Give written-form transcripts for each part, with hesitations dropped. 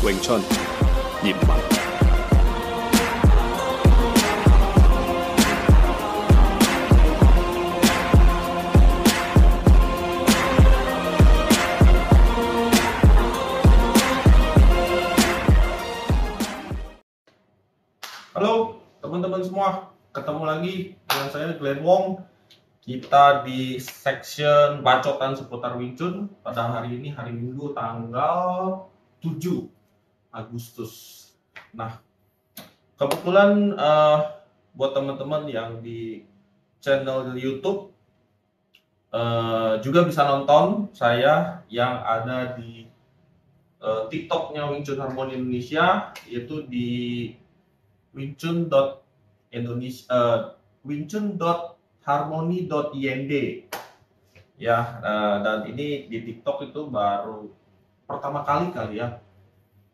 咏春葉問。Halo teman-teman semua, ketemu lagi dengan saya Glenn Wong. Kita di section bacotan seputar Wing Chun pada hari ini, hari Minggu tanggal 7 Agustus. Nah, kebetulan buat teman-teman yang di channel YouTube juga bisa nonton saya yang ada di TikToknya Wing Chun Harmony Indonesia, yaitu di wingchun.harmony.ind ya, dan ini di TikTok itu baru pertama kali ya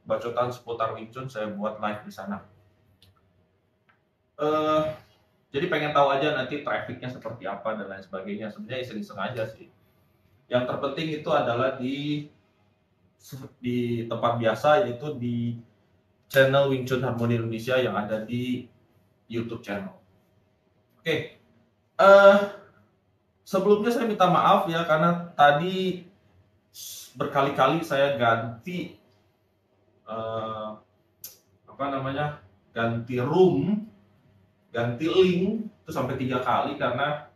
bacotan seputar Wing Chun saya buat live di sana. Jadi pengen tahu aja nanti trafficnya seperti apa dan lain sebagainya. Sebenarnya iseng-iseng aja sih. Yang terpenting itu adalah di tempat biasa, yaitu di channel Wing Chun Harmony Indonesia yang ada di YouTube channel. Oke, sebelumnya saya minta maaf ya karena tadi berkali-kali saya ganti ganti room, ganti link itu sampai 3 kali karena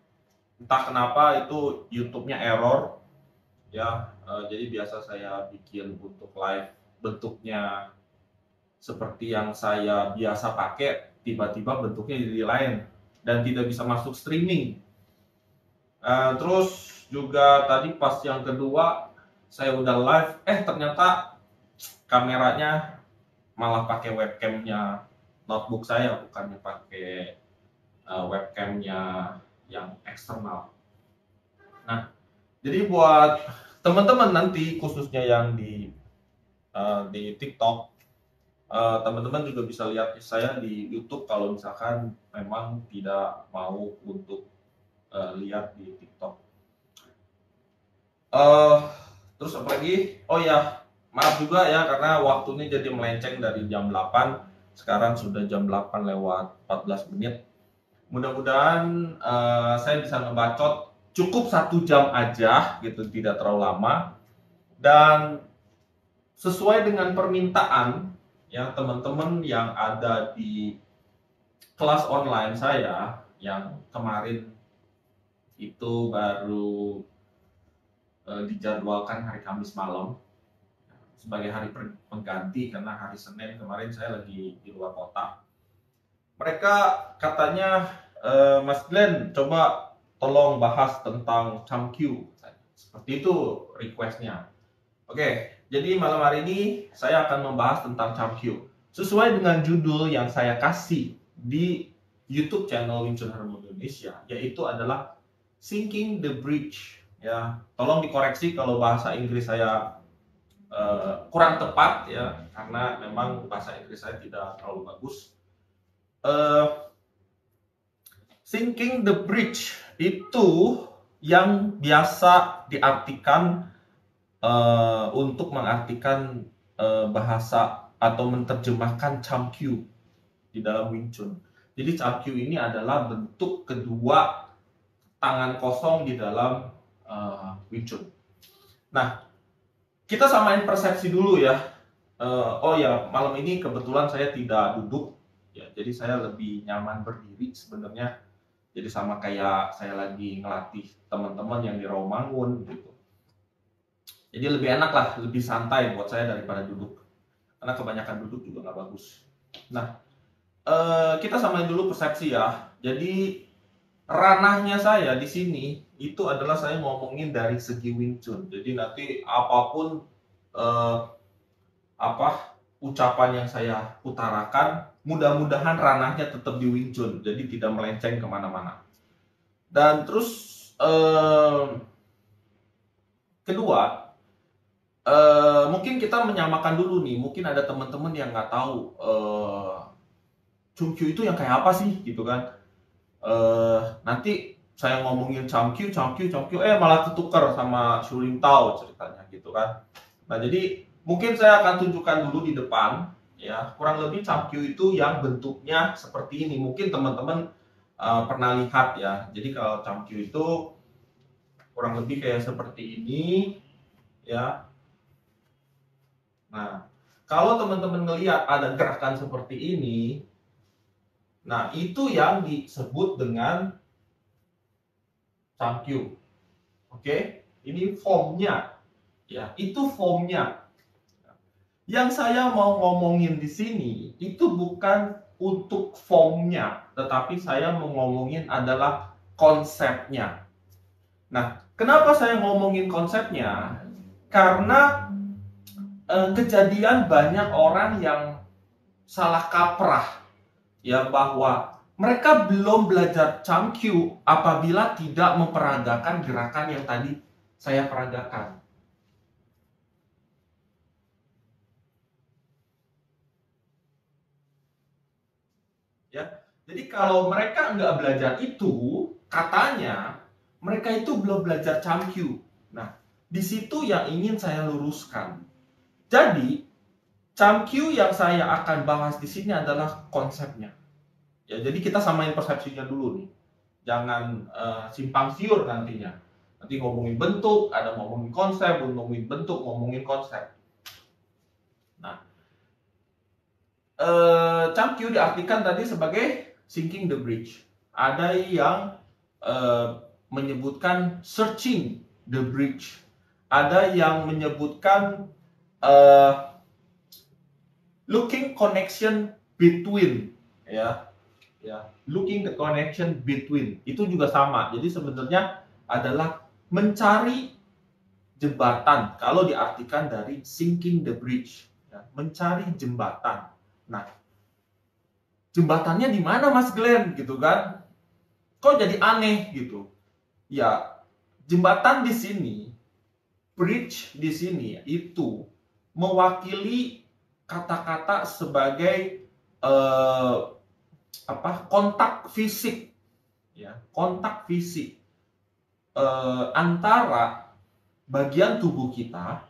entah kenapa itu YouTube-nya error ya. Jadi biasa saya bikin untuk live bentuknya seperti yang saya biasa pakai, tiba-tiba bentuknya jadi lain dan tidak bisa masuk streaming. Terus juga tadi pas yang kedua saya udah live, ternyata kameranya malah pakai webcamnya notebook saya, bukannya pakai webcamnya yang eksternal. Nah, jadi buat teman-teman nanti khususnya yang di TikTok, teman-teman juga bisa lihat saya di YouTube kalau misalkan memang tidak mau untuk lihat di TikTok. Terus apa lagi? Oh ya, maaf juga ya karena waktunya jadi melenceng dari jam 8. Sekarang sudah jam 8 lewat 14 menit. Mudah-mudahan saya bisa ngebacot cukup 1 jam aja gitu, tidak terlalu lama. Dan sesuai dengan permintaan ya teman-teman yang ada di kelas online saya yang kemarin itu baru dijadwalkan hari Kamis malam sebagai hari pengganti karena hari Senin kemarin saya lagi di luar kota. Mereka katanya, Mas Glenn coba tolong bahas tentang Chamkyu, seperti itu requestnya. Oke, jadi malam hari ini saya akan membahas tentang Chamkyu sesuai dengan judul yang saya kasih di YouTube channel Wing Chun Harmony Indonesia, yaitu adalah Sinking the Bridge. Ya, tolong dikoreksi kalau bahasa Inggris saya kurang tepat ya, karena memang bahasa Inggris saya tidak terlalu bagus. Sinking the Bridge itu yang biasa diartikan untuk mengartikan bahasa atau menerjemahkan Chamkyu di dalam Wing Chun. Jadi Chamkyu ini adalah bentuk kedua tangan kosong di dalam Wing Chun. Nah, kita samain persepsi dulu ya. Oh ya, malam ini kebetulan saya tidak duduk ya, jadi saya lebih nyaman berdiri sebenarnya. Jadi sama kayak saya lagi ngelatih teman-teman yang di Rawamangun gitu. Jadi lebih enak lah, lebih santai buat saya daripada duduk. Karena kebanyakan duduk juga nggak bagus. Nah, kita samain dulu persepsi ya. Jadi ranahnya saya di sini itu adalah saya ngomongin dari segi Wing Chun. Jadi nanti apapun ucapan yang saya utarakan, mudah-mudahan ranahnya tetap di Wing Chun. Jadi tidak melenceng kemana-mana. Dan terus kedua, mungkin kita menyamakan dulu nih. Mungkin ada teman-teman yang nggak tahu Chamkyu itu yang kayak apa sih gitu kan. Nanti saya ngomongin Chamkyu malah ketukar sama Shuling Tao ceritanya gitu kan. Nah, jadi Mungkin saya akan tunjukkan dulu di depan, ya. Kurang lebih Chamkyu itu yang bentuknya seperti ini. Mungkin teman-teman pernah lihat ya. Jadi kalau Chamkyu itu kurang lebih kayak seperti ini, ya. Nah, kalau teman-teman melihat ada gerakan seperti ini, nah itu yang disebut dengan Chamkyu. Oke, ini formnya, ya. Itu formnya. Yang saya mau ngomongin di sini itu bukan untuk formnya, tetapi saya mau ngomongin adalah konsepnya. Nah, kenapa saya ngomongin konsepnya? Karena kejadian banyak orang yang salah kaprah, ya, bahwa mereka belum belajar Chamkyu apabila tidak memperagakan gerakan yang tadi saya peragakan. Ya, jadi kalau mereka nggak belajar itu, katanya mereka itu belum belajar Chamkyu. Nah, di situ yang ingin saya luruskan. Jadi, Chamkyu yang saya akan bahas di sini adalah konsepnya. Ya, jadi kita samain persepsinya dulu nih. Jangan simpang siur nantinya. Nanti ngomongin bentuk, ada ngomongin konsep, ngomongin bentuk, ngomongin konsep. Nah, Chamkyu diartikan tadi sebagai sinking the bridge. Ada yang menyebutkan searching the bridge. Ada yang menyebutkan looking connection between, ya, looking the connection between. Itu juga sama. Jadi sebenarnya adalah mencari jembatan. Kalau diartikan dari sinking the bridge, ya, mencari jembatan. Nah, jembatannya di mana Mas Glenn gitu kan? Kok jadi aneh gitu? Ya, jembatan di sini, bridge di sini itu mewakili kata-kata sebagai kontak fisik, ya, kontak fisik antara bagian tubuh kita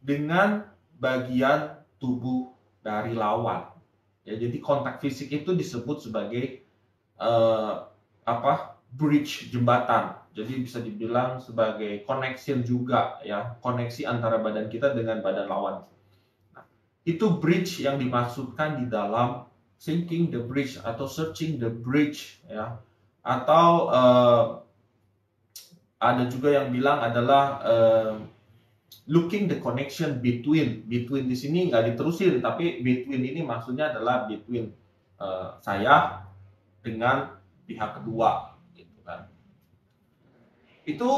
dengan bagian tubuh dari lawan. Ya, jadi kontak fisik itu disebut sebagai bridge, jembatan. Jadi bisa dibilang sebagai connection juga, ya, koneksi antara badan kita dengan badan lawan. Nah, itu bridge yang dimaksudkan di dalam sinking the bridge atau searching the bridge, ya. Atau ada juga yang bilang adalah looking the connection between. Between di sini nggak diterusin, tapi between ini maksudnya adalah between saya dengan pihak kedua, gitu kan. Itu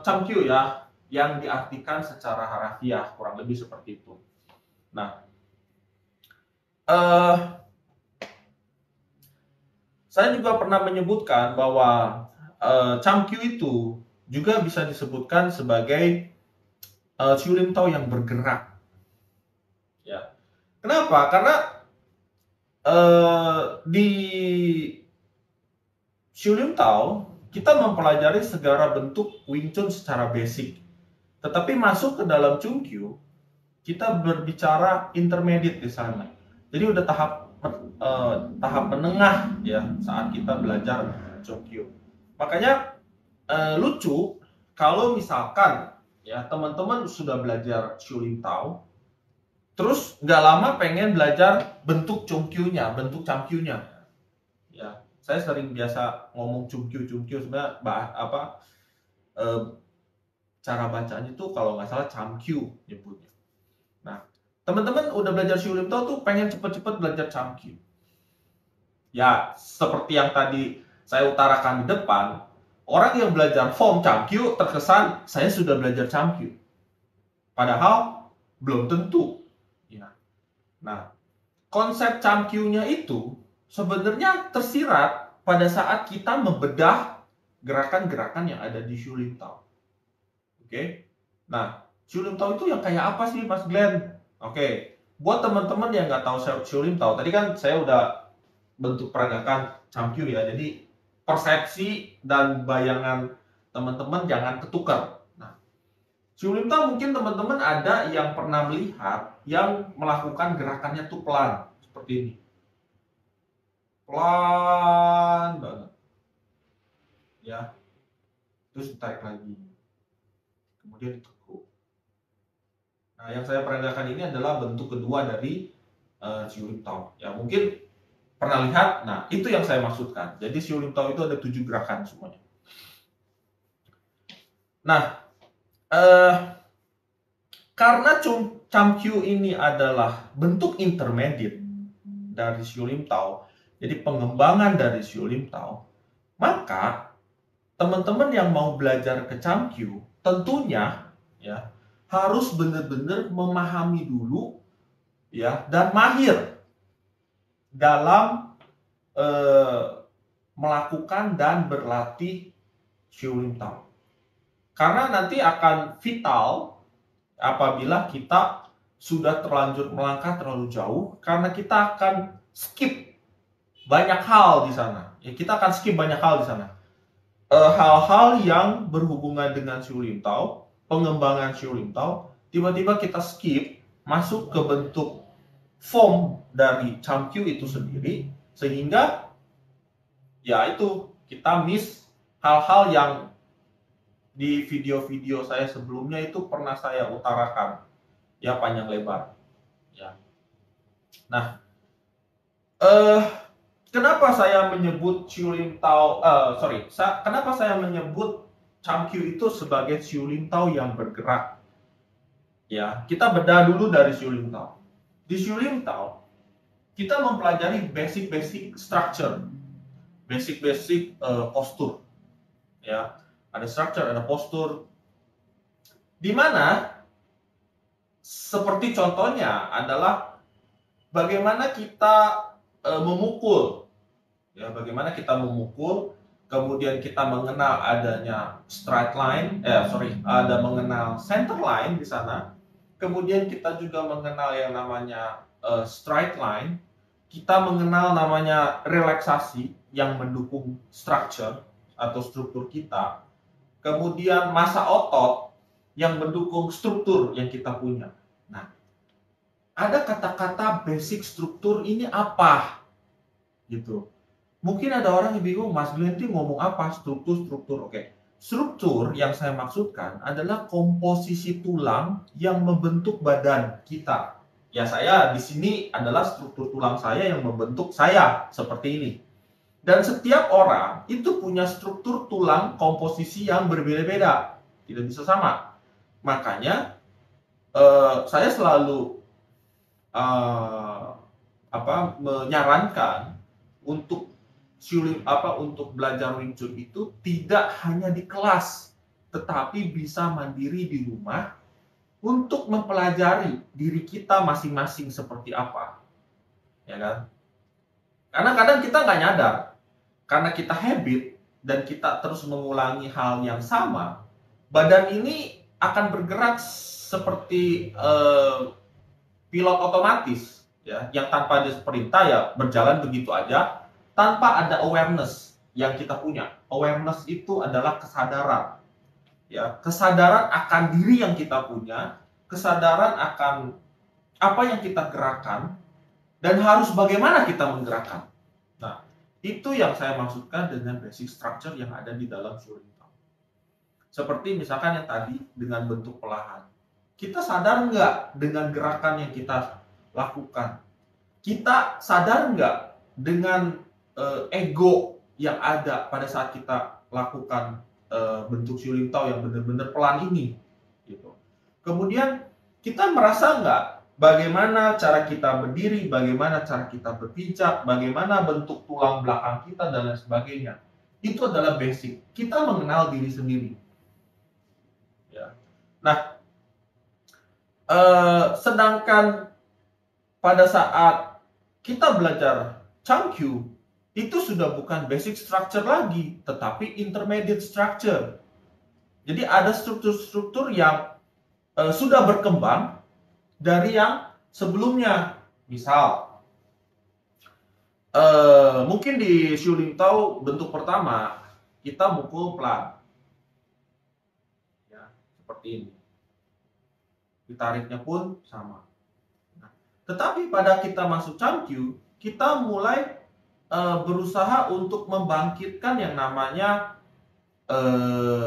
Chamkyu, ya, yang diartikan secara harafiah, kurang lebih seperti itu. Nah, saya juga pernah menyebutkan bahwa Chamkyu itu juga bisa disebutkan sebagai Shulim Tao yang bergerak. Ya. Kenapa? Karena di Shulim Tao kita mempelajari segala bentuk Wing Chun secara basic. Tetapi masuk ke dalam Chungkyu, kita berbicara intermediate di sana. Jadi udah tahap menengah, ya, saat kita belajar Chungkyu. Makanya lucu kalau misalkan, ya, teman-teman sudah belajar Shulim Tao, terus nggak lama pengen belajar bentuk Chungkyu-nya, bentuk Chamkyu-nya. Ya, saya sering biasa ngomong Chungkyu sebenarnya cara bacanya itu kalau nggak salah Chamkyu nyebutnya. Nah, teman-teman udah belajar Shulim Tao tuh pengen cepet-cepet belajar Chamkyu. Ya, seperti yang tadi saya utarakan di depan, orang yang belajar form Chamkyu terkesan saya sudah belajar Chamkyu. Padahal belum tentu. Ya. Nah, konsep Chamkyu-nya itu sebenarnya tersirat pada saat kita membedah gerakan-gerakan yang ada di Shulim Tao. Oke. Nah, Shulim Tao itu yang kayak apa sih, Mas Glenn? Oke. Buat teman-teman yang nggak tahu Shulim Tao, tadi kan saya udah bentuk peragakan Chamkyu, ya. Jadi persepsi dan bayangan teman-teman jangan ketukar. Nah, Xiu Lim Tao mungkin teman-teman ada yang pernah melihat yang melakukan gerakannya tuh pelan seperti ini. Pelan banget. Ya. Terus ditarik lagi. Kemudian ditekuk. Nah, yang saya peragakan ini adalah bentuk kedua dari Xiu Lim Tao. Ya, mungkin pernah lihat. Nah, itu yang saya maksudkan. Jadi Xiu Lim Tao itu ada 7 gerakan semuanya. Nah, karena Chamqiu ini adalah bentuk intermediate dari Xiu Lim Tao, jadi pengembangan dari Xiu Lim Tao, maka teman-teman yang mau belajar ke Chamqiu tentunya ya harus benar-benar memahami dulu ya dan mahir dalam melakukan dan berlatih Xiu Lim Tao. Karena nanti akan vital apabila kita sudah terlanjur melangkah terlalu jauh, karena kita akan skip banyak hal di sana. Ya, kita akan skip banyak hal di sana. Hal-hal yang berhubungan dengan Xiu Lim Tao, pengembangan Xiu Lim Tao, tiba-tiba kita skip masuk ke bentuk form dari Chamqiu itu sendiri, sehingga ya itu kita miss hal-hal yang di video-video saya sebelumnya itu pernah saya utarakan ya panjang lebar ya. Nah, kenapa saya menyebut Xiu Lim Tao kenapa saya menyebut Chamqiu itu sebagai Xiu Lim Tao yang bergerak ya. Kita bedah dulu dari Xiu Lim Tao. Di Xiu Lim Tao kita mempelajari basic structure, basic postur ya. Ada structure, ada postur, di mana seperti contohnya adalah bagaimana kita memukul, ya, bagaimana kita memukul, kemudian kita mengenal adanya straight line, ada mengenal center line di sana, kemudian kita juga mengenal yang namanya straight line, kita mengenal namanya relaksasi yang mendukung structure atau struktur kita. Kemudian massa otot yang mendukung struktur yang kita punya. Nah, ada kata-kata basic struktur ini apa? Gitu. Mungkin ada orang yang bingung, Mas Glenn ngomong apa? Struktur. Oke. Struktur yang saya maksudkan adalah komposisi tulang yang membentuk badan kita. Ya, saya di sini adalah struktur tulang saya yang membentuk saya seperti ini. Dan setiap orang itu punya struktur tulang komposisi yang berbeda-beda, tidak bisa sama. Makanya saya selalu menyarankan untuk untuk belajar Wing Chun itu tidak hanya di kelas, tetapi bisa mandiri di rumah untuk mempelajari diri kita masing-masing seperti apa, ya kan? Karena kadang kita nggak nyadar. Karena kita habit dan kita terus mengulangi hal yang sama, badan ini akan bergerak seperti pilot otomatis ya, yang tanpa ada perintah ya berjalan begitu aja tanpa ada awareness yang kita punya. Awareness itu adalah kesadaran. Ya, kesadaran akan diri yang kita punya, kesadaran akan apa yang kita gerakan dan harus bagaimana kita menggerakkan. Nah, itu yang saya maksudkan dengan basic structure yang ada di dalam Xiu Lim Tao. Seperti misalkan yang tadi dengan bentuk pelahan. Kita sadar nggak dengan gerakan yang kita lakukan? Kita sadar nggak dengan ego yang ada pada saat kita lakukan bentuk Xiu Lim Tao yang benar-benar pelan ini? Gitu. Kemudian kita merasa nggak bagaimana cara kita berdiri, bagaimana cara kita berpijak, bagaimana bentuk tulang belakang kita, dan lain sebagainya. Itu adalah basic. Kita mengenal diri sendiri. Ya. Nah, sedangkan pada saat kita belajar Chamqiu, itu sudah bukan basic structure lagi, tetapi intermediate structure. Jadi ada struktur-struktur yang sudah berkembang dari yang sebelumnya. Misal mungkin di Xiu Lim Tao bentuk pertama kita mukul pelan ya, seperti ini. ditariknya pun sama. Nah, tetapi pada kita masuk Changkyu, kita mulai berusaha untuk membangkitkan yang namanya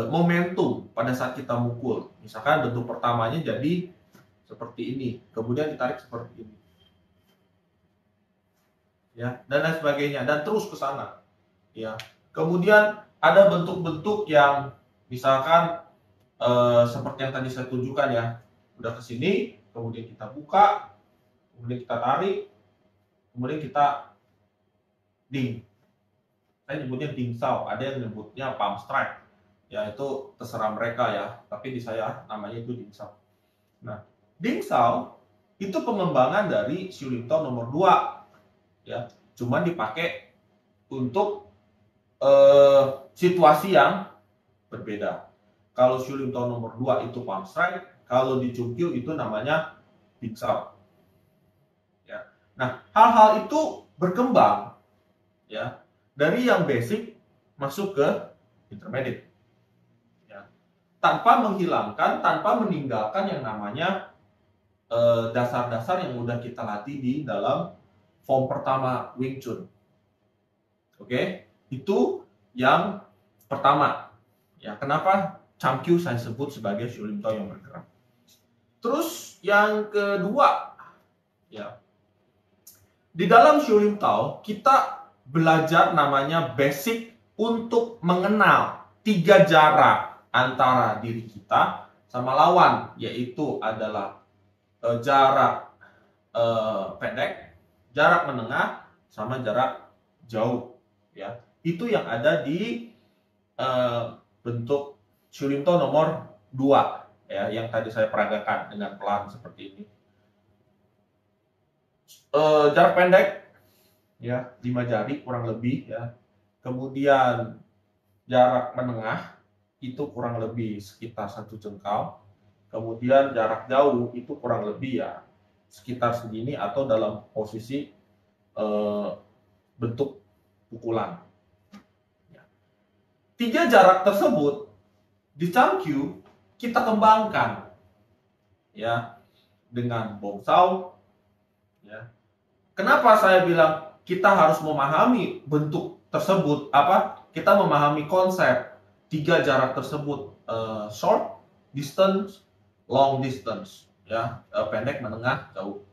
momentum pada saat kita mukul. Misalkan bentuk pertamanya jadi seperti ini, kemudian ditarik seperti ini, ya, dan lain sebagainya, dan terus ke sana, ya. Kemudian ada bentuk-bentuk yang misalkan seperti yang tadi saya tunjukkan, ya, udah ke sini, kemudian kita buka, kemudian kita tarik, kemudian kita ding. Saya nyebutnya ding sao, ada yang nyebutnya palm strike, ya, itu terserah mereka, ya, tapi di saya namanya itu ding sao. Nah, ding sao itu pengembangan dari Xiu Lim Tao nomor 2, ya, cuman dipakai untuk situasi yang berbeda. Kalau Xiu Lim Tao nomor 2 itu palm strike, kalau di Chungkyu itu namanya ding sao, ya. Nah, hal-hal itu berkembang, ya, dari yang basic masuk ke intermediate, ya, tanpa menghilangkan, tanpa meninggalkan yang namanya dasar-dasar yang udah kita latih di dalam form pertama Wing Chun. Oke, itu yang pertama, ya. Kenapa Changkyu saya sebut sebagai Xiu Lim Tao yang bergerak. Terus yang kedua, ya, di dalam Xiu Lim Tao kita belajar namanya basic untuk mengenal 3 jarak antara diri kita sama lawan, yaitu adalah jarak pendek, jarak menengah, sama jarak jauh, ya. Itu yang ada di bentuk Xiu Lim Tao nomor 2, ya, yang tadi saya peragakan dengan pelan seperti ini. Jarak pendek, ya, 5 jari kurang lebih, ya. Kemudian jarak menengah itu kurang lebih sekitar 1 jengkal. Kemudian jarak jauh itu kurang lebih, ya, sekitar segini atau dalam posisi bentuk pukulan. 3 jarak tersebut di Changkyu kita kembangkan, ya, dengan Bong Sao, ya. Kenapa saya bilang kita harus memahami bentuk tersebut? Kita memahami konsep 3 jarak tersebut, short distance, long distance, ya, pendek, menengah, jauh.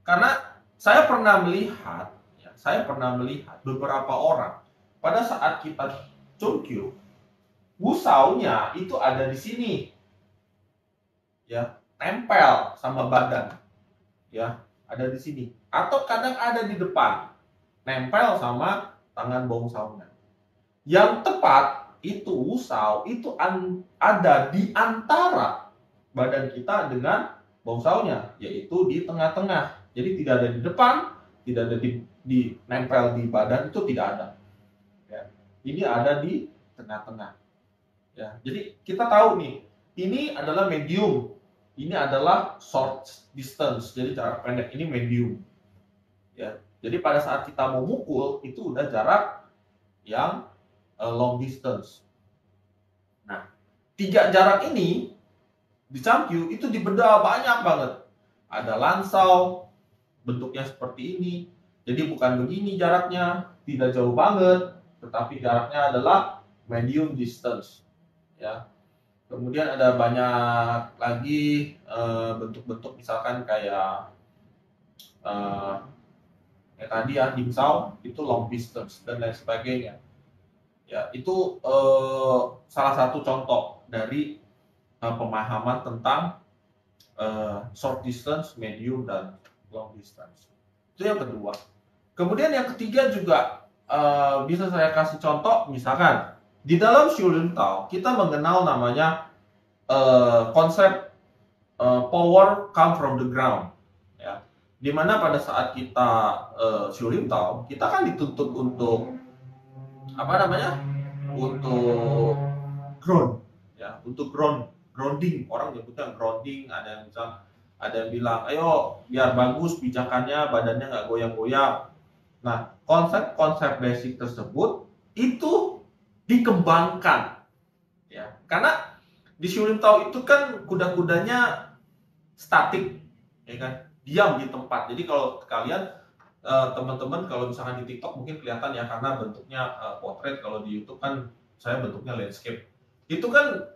Karena saya pernah melihat, ya, beberapa orang pada saat kita Chungkyu, wusaunya itu ada di sini, ya, tempel sama badan, ya, ada di sini, atau kadang ada di depan, nempel sama tangan Bong Sao-nya. Yang tepat itu wusau itu ada di antara badan kita dengan Bong Sao-nya, yaitu di tengah-tengah. Jadi tidak ada di depan, tidak ada di nempel di badan, itu tidak ada, ya. Ini ada di tengah-tengah, ya. Jadi kita tahu nih, ini adalah medium, ini adalah short distance, jadi jarak pendek, ini medium, ya. Jadi pada saat kita mau mukul itu udah jarak yang long distance. Nah, 3 jarak ini di Changkyu itu dibedah banyak banget. Ada lansau, bentuknya seperti ini, jadi bukan begini jaraknya, tidak jauh banget, tetapi jaraknya adalah medium distance, ya. Kemudian ada banyak lagi bentuk-bentuk, misalkan kayak tadi, ya, ding sao itu long distance dan lain sebagainya, ya. Itu salah satu contoh dari pemahaman tentang short distance, medium, dan long distance. Itu yang kedua. Kemudian yang ketiga juga bisa saya kasih contoh, misalkan di dalam Xiu Lim Tao kita mengenal namanya konsep power come from the ground, ya. Dimana pada saat kita Xiu Lim Tao kita kan dituntut untuk untuk ground, ya, untuk grounding. Orang nyebutnya grounding, ada yang bilang ayo biar bagus pijakannya, badannya nggak goyang-goyang. Nah, konsep-konsep basic tersebut itu dikembangkan, ya, karena di Xiu Lim Tao itu kan kuda-kudanya statik, ya kan, diam di tempat. Jadi kalau kalian teman-teman kalau misalkan di TikTok mungkin kelihatan ya karena bentuknya potret, kalau di YouTube kan saya bentuknya landscape. Itu kan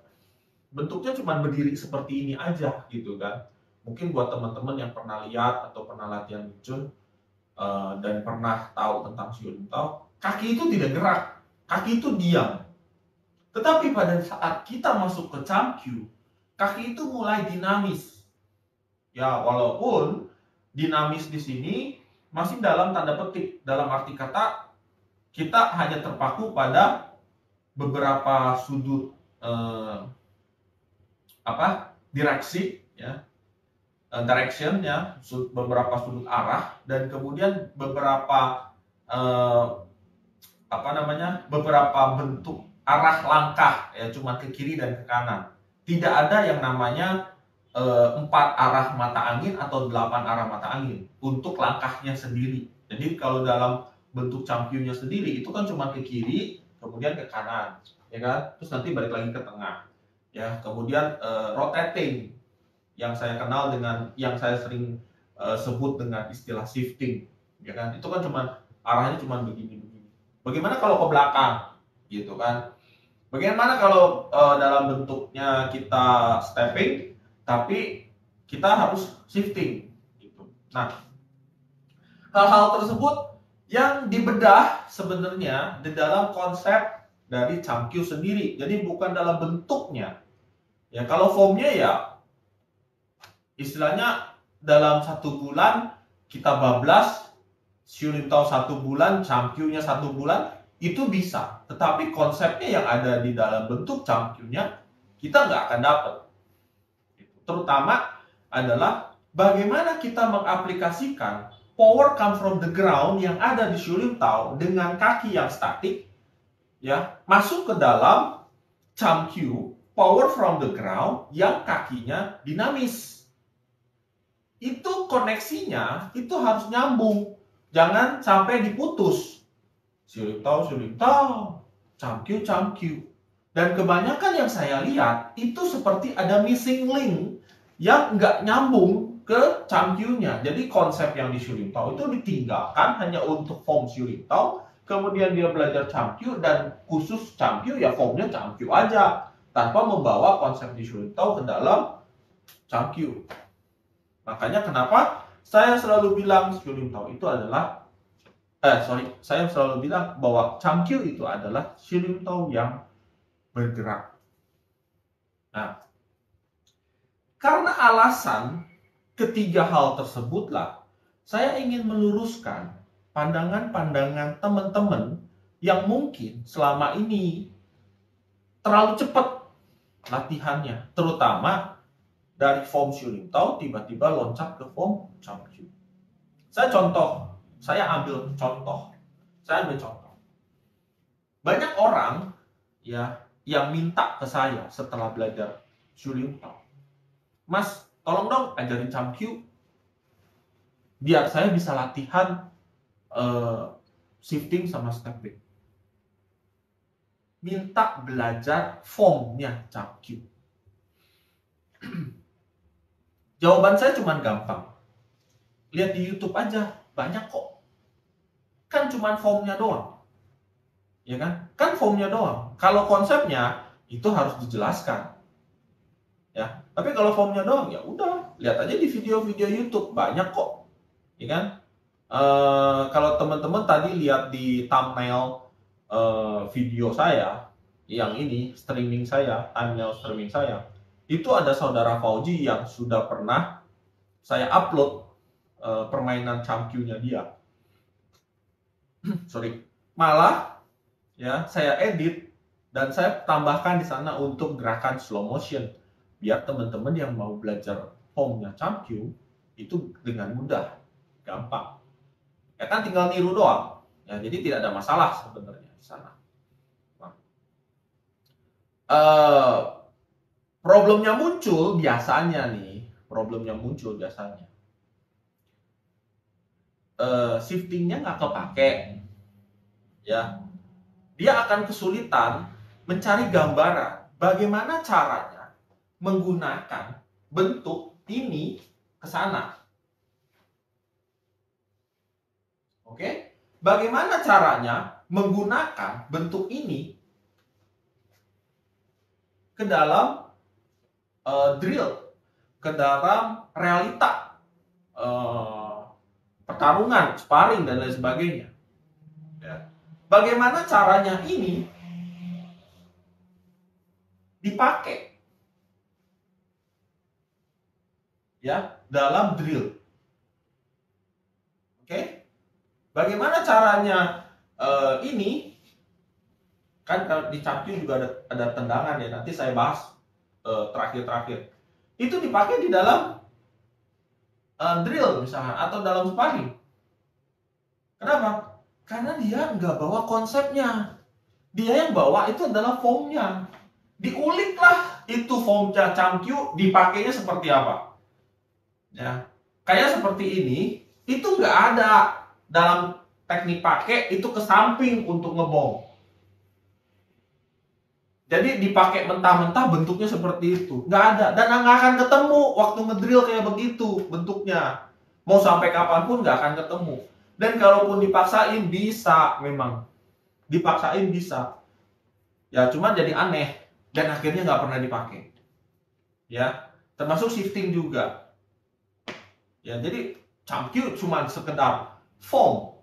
bentuknya cuma berdiri seperti ini aja gitu kan. Mungkin buat teman-teman yang pernah lihat atau pernah latihan Wing Chun dan pernah tahu tentang Siu Lim Tao, kaki itu tidak gerak, kaki itu diam. Tetapi pada saat kita masuk ke Cham Kyu, kaki itu mulai dinamis. Ya, walaupun dinamis di sini masih dalam tanda petik, dalam arti kata kita hanya terpaku pada beberapa sudut direksi, ya, direction, ya, beberapa sudut arah, dan kemudian beberapa beberapa bentuk arah langkah, ya, cuma ke kiri dan ke kanan. Tidak ada yang namanya 4 arah mata angin atau 8 arah mata angin untuk langkahnya sendiri. Jadi kalau dalam bentuk Cham Kyu-nya sendiri itu kan cuma ke kiri, kemudian ke kanan, ya kan? Terus nanti balik lagi ke tengah. Ya, kemudian rotating yang saya kenal dengan, yang saya sering sebut dengan istilah shifting, ya kan? Itu kan cuma arahnya cuma begini-begini. Bagaimana kalau ke belakang, gitu kan? Bagaimana kalau dalam bentuknya kita stepping tapi kita harus shifting gitu. Nah, hal-hal tersebut yang dibedah sebenarnya di dalam konsep dari Cham Kyu sendiri. Jadi bukan dalam bentuknya. Ya, kalau formnya ya istilahnya dalam 1 bulan kita bablas Siu Lim Tao 1 bulan, Cham Kyu-nya 1 bulan, itu bisa. Tetapi konsepnya yang ada di dalam bentuk Cham Kyu-nya kita nggak akan dapat. Terutama adalah bagaimana kita mengaplikasikan power come from the ground yang ada di Siu Lim Tao dengan kaki yang statik, ya, masuk ke dalam Cham Kyu, power from the ground yang kakinya dinamis. Itu koneksinya itu harus nyambung, jangan sampai diputus. Siu Lim Tao, Cham Kyu, Cham Kyu. Dan kebanyakan yang saya lihat itu seperti ada missing link yang nggak nyambung ke Cham Kyu-nya. Jadi konsep yang di Siu Lim Tao itu ditinggalkan hanya untuk form Siu Lim Tao. Kemudian dia belajar Cham Kyu dan khusus Cham Kyu ya formnya Cham Kyu aja, tanpa membawa konsep di Siu Lim Tao ke dalam Cham Kyu. Makanya kenapa saya selalu bilang Siu Lim Tao itu adalah saya selalu bilang bahwa Cham Kyu itu adalah Siu Lim Tao yang bergerak. Nah, karena alasan ketiga hal tersebutlah, saya ingin meluruskan pandangan-pandangan teman-teman yang mungkin selama ini terlalu cepat latihannya, terutama dari form Siu Lim Tao tiba-tiba loncat ke form Cham Kyu. Saya ambil contoh. Banyak orang ya yang minta ke saya setelah belajar Siu Lim Tao, Mas, tolong dong ajarin Cham Kyu biar saya bisa latihan shifting sama stepping. Minta belajar formnya Cham Kyu. Jawaban saya cuma gampang. Lihat di YouTube aja, banyak kok. Kan cuma formnya doang. Ya kan? Kan formnya doang. Kalau konsepnya itu harus dijelaskan. Ya, tapi kalau formnya doang ya udah, lihat aja di video-video YouTube, banyak kok. Ya kan? Kalau teman-teman tadi lihat di thumbnail video saya yang ini, thumbnail streaming saya, itu ada saudara Fauji yang sudah pernah saya upload permainan Cham Kyu-nya dia. Malah ya saya edit dan saya tambahkan di sana untuk gerakan slow motion biar teman-teman yang mau belajar formnya Cham Kyu itu dengan mudah, gampang. Ya kan tinggal niru doang. Ya, jadi tidak ada masalah sebenarnya di sana. Nah, problemnya muncul biasanya. Shiftingnya nggak kepake. Ya, dia akan kesulitan mencari gambaran bagaimana caranya menggunakan bentuk ini ke sana. Oke? Bagaimana caranya menggunakan bentuk ini ke dalam drill, ke dalam realita pertarungan, sparring dan lain sebagainya. Ya. Bagaimana caranya ini dipakai ya dalam drill. Oke? Bagaimana caranya ini kan kalau di champion juga ada tendangan ya, nanti saya bahas terakhir-terakhir. Itu dipakai di dalam drill misalnya atau dalam sparring. Kenapa? Karena dia nggak bawa konsepnya. Dia yang bawa itu adalah formnya. Diuliklah itu formnya Chamkyu, dipakainya seperti apa. Ya, kayak seperti ini, itu nggak ada dalam teknik pakai itu ke samping untuk ngebom. Jadi dipakai mentah-mentah bentuknya seperti itu. Nggak ada. Dan nggak akan ketemu waktu ngedrill kayak begitu bentuknya. Mau sampai kapanpun nggak akan ketemu. Dan kalaupun dipaksain bisa memang. Dipaksain bisa. Ya cuma jadi aneh. Dan akhirnya nggak pernah dipakai. Ya, termasuk shifting juga. Ya, jadi Chamkyu cuma sekedar form.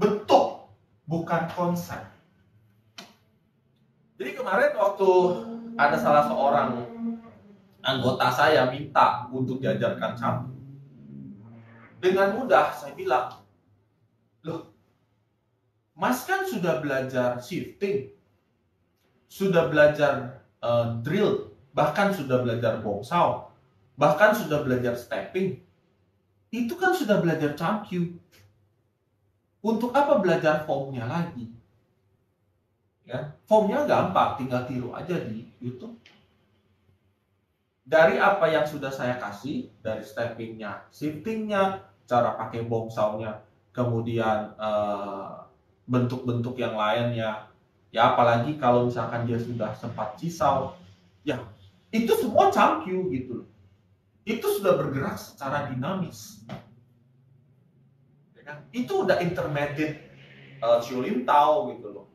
Bentuk. Bukan konsep. Jadi kemarin waktu ada salah seorang anggota saya minta untuk diajarkan Chamkyu, dengan mudah saya bilang, loh, Mas kan sudah belajar shifting, sudah belajar drill, bahkan sudah belajar bongsao, bahkan sudah belajar stepping, itu kan sudah belajar Chamkyu. Untuk apa belajar formnya lagi? Ya, formnya gampang, tinggal tiru aja di YouTube. Dari apa yang sudah saya kasih, dari steppingnya, shiftingnya, cara pakai bongsaunya, kemudian bentuk-bentuk yang lainnya, ya apalagi kalau misalkan dia sudah sempat cisau, ya itu semua Chamkyu gitu. Itu sudah bergerak secara dinamis. Ya, itu udah intermediate Shaolin Tao gitu loh.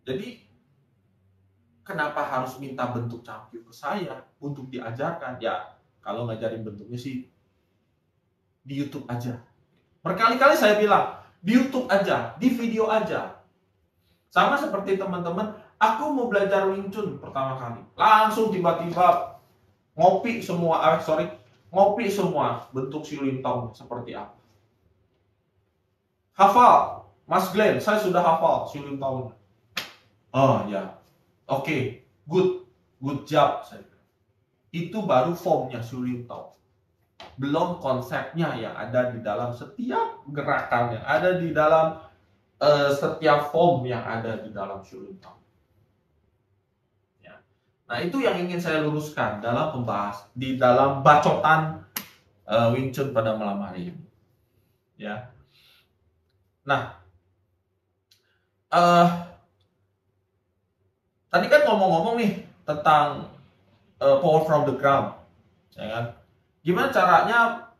Jadi kenapa harus minta bentuk Chamkyu ke saya untuk diajarkan? Ya, kalau ngajarin bentuknya sih di YouTube aja. Berkali-kali saya bilang, di YouTube aja, di video aja. Sama seperti teman-teman, aku mau belajar Wing Chun pertama kali. Langsung tiba-tiba ngopi semua, ngopi semua bentuk Shaolin Tao seperti apa. Hafal, Mas Glenn, saya sudah hafal Shaolin Tao. Oh ya, oke, good job. Itu baru formnya Shaolin Tao. Belum konsepnya yang ada di dalam setiap gerakan, yang ada di dalam setiap form yang ada di dalam Shaolin Tao. Ya. Nah itu yang ingin saya luruskan dalam pembahas di dalam bacotan Wing Chun pada malam hari ini. Ya. Nah, tadi kan ngomong-ngomong nih tentang power from the ground, ya kan? Gimana caranya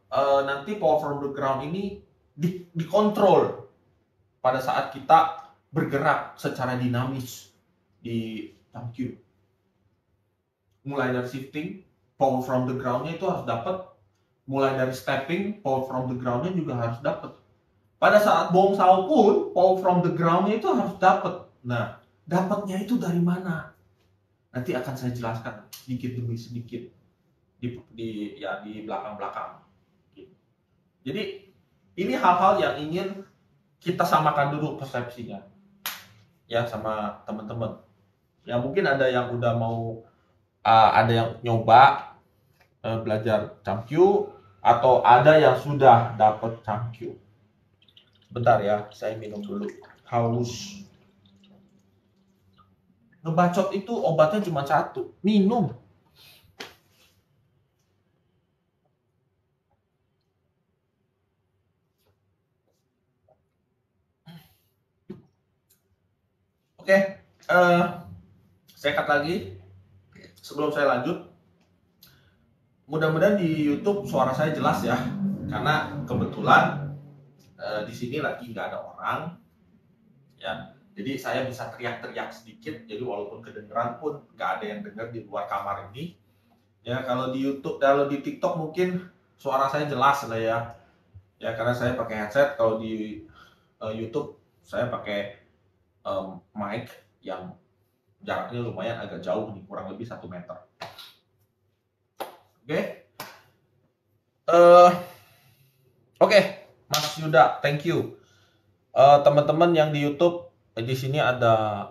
nanti power from the ground ini dikontrol pada saat kita bergerak secara dinamis di Chamkyu. Mulai dari shifting, power from the ground-nya itu harus dapat. Mulai dari stepping, power from the ground-nya juga harus dapat. Pada saat bongsao pun, power from the ground-nya itu harus dapat. Nah, dapatnya itu dari mana? Nanti akan saya jelaskan sedikit demi sedikit di belakang-belakang. Jadi ini hal-hal yang ingin kita samakan dulu persepsinya, ya sama teman-teman. Ya mungkin ada yang udah mau, ada yang nyoba belajar Chamkyu, atau ada yang sudah dapat Chamkyu. Bentar ya, saya minum dulu. Haus. Ngebacot itu obatnya cuma satu, minum. Oke, saya cut lagi sebelum saya lanjut. mudah-mudahan di YouTube suara saya jelas ya, karena kebetulan di sini lagi nggak ada orang, ya. Jadi saya bisa teriak-teriak sedikit, jadi walaupun kedengeran pun nggak ada yang dengar di luar kamar ini. Ya kalau di YouTube, kalau di TikTok mungkin suara saya jelas lah ya. Ya karena saya pakai headset. Kalau di YouTube saya pakai mic yang jaraknya lumayan agak jauh nih, kurang lebih 1 meter. Oke, Mas Yuda, thank you. Teman-teman yang di YouTube, di sini ada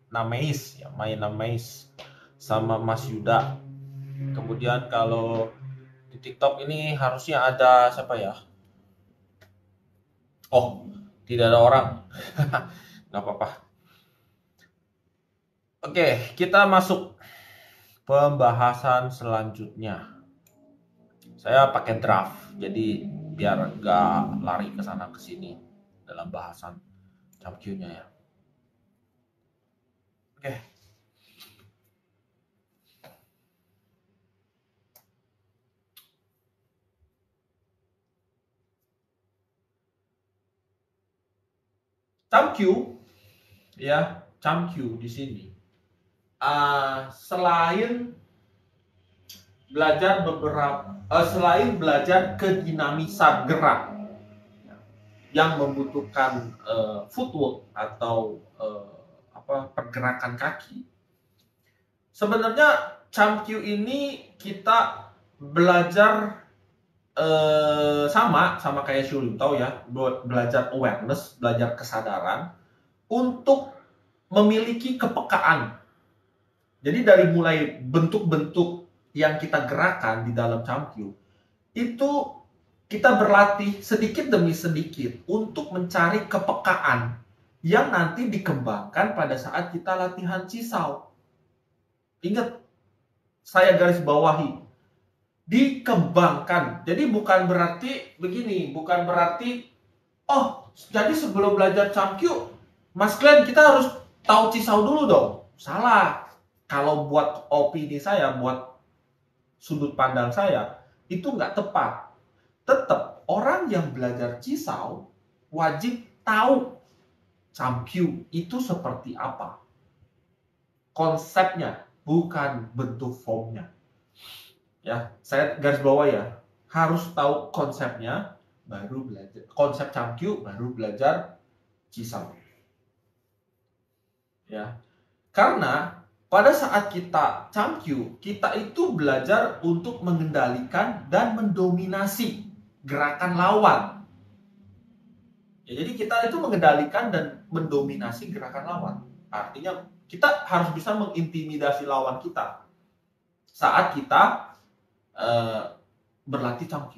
Nameis ya, Nameis sama Mas Yuda. Kemudian kalau di TikTok ini harusnya ada siapa ya? Oh, tidak ada orang. Nggak apa-apa. Oke, kita masuk pembahasan selanjutnya. Saya pakai draft, jadi biar nggak lari ke sana ke sini dalam bahasan CamQ-nya ya. Oke. CamQ ya, CamQ di sini. Selain belajar kedinamisan gerak yang membutuhkan footwork atau pergerakan kaki, sebenarnya CamQ ini kita belajar sama kayak Shurintau ya, belajar awareness, belajar kesadaran untuk memiliki kepekaan. Jadi dari mulai bentuk-bentuk yang kita gerakan di dalam CamQ itu kita berlatih sedikit demi sedikit untuk mencari kepekaan yang nanti dikembangkan pada saat kita latihan Cisau. Ingat, saya garis bawahi, dikembangkan. Jadi bukan berarti begini, bukan berarti jadi sebelum belajar CamQ, Mas Glenn, kita harus tahu Cisau dulu dong. Salah. Kalau buat opini saya, buat sudut pandang saya, itu nggak tepat. Tetap orang yang belajar Cisau wajib tahu CamQ itu seperti apa. Konsepnya, bukan bentuk formnya. Ya, saya garis bawah ya, harus tahu konsepnya, baru belajar konsep CamQ, baru belajar Cisau. Ya, karena pada saat kita CamQ, kita itu belajar untuk mengendalikan dan mendominasi gerakan lawan. Ya, jadi kita itu mengendalikan dan mendominasi gerakan lawan. Artinya kita harus bisa mengintimidasi lawan kita saat kita berlatih CamQ.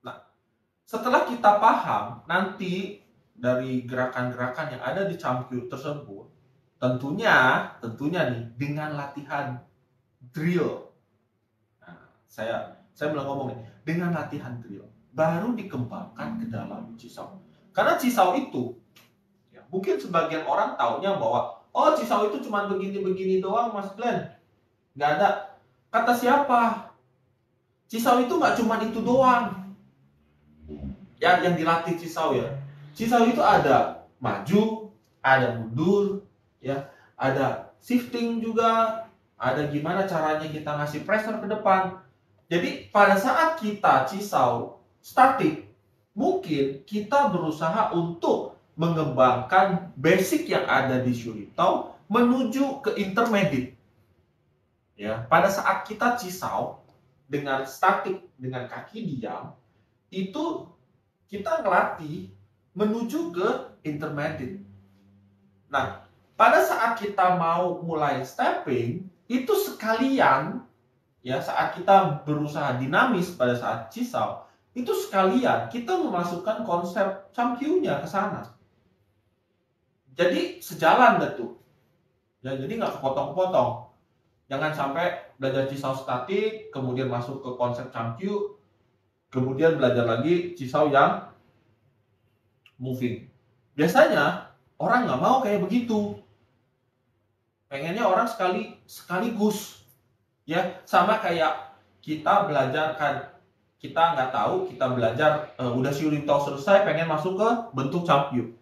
Nah, setelah kita paham nanti dari gerakan-gerakan yang ada di CamQ tersebut, tentunya nih dengan latihan drill. Nah, saya bilang ngomong nih, dengan latihan drill baru dikembangkan ke dalam Cisau. Karena Cisau itu ya, mungkin sebagian orang taunya bahwa Cisau itu cuma begini-begini doang, Mas Glenn. Nggak ada. Kata siapa? Cisau itu nggak cuma itu doang. Ya, yang dilatih Cisau ya. Cisau itu ada maju, ada mundur, ya, ada shifting juga, ada gimana caranya kita ngasih pressure ke depan. Jadi pada saat kita Cisau statik, mungkin kita berusaha untuk mengembangkan basic yang ada di Shurintau menuju ke intermediate. Ya, pada saat kita Cisau dengan statik, dengan kaki diam, itu kita ngelatih menuju ke intermediate. Nah, pada saat kita mau mulai stepping, itu sekalian, ya, saat kita berusaha dinamis pada saat Cisau, itu sekalian kita memasukkan konsep CamQ-nya ke sana. Jadi sejalan tuh. Ya, jadi nggak kepotong-kepotong. Jangan sampai belajar Cisau statik, kemudian masuk ke konsep CamQ, kemudian belajar lagi Cisau yang moving. Biasanya orang nggak mau kayak begitu. pengennya orang sekaligus. Ya, sama kayak kita belajar kan, kita nggak tahu, kita belajar udah Shiurin Tao selesai, pengen masuk ke bentuk Champyu.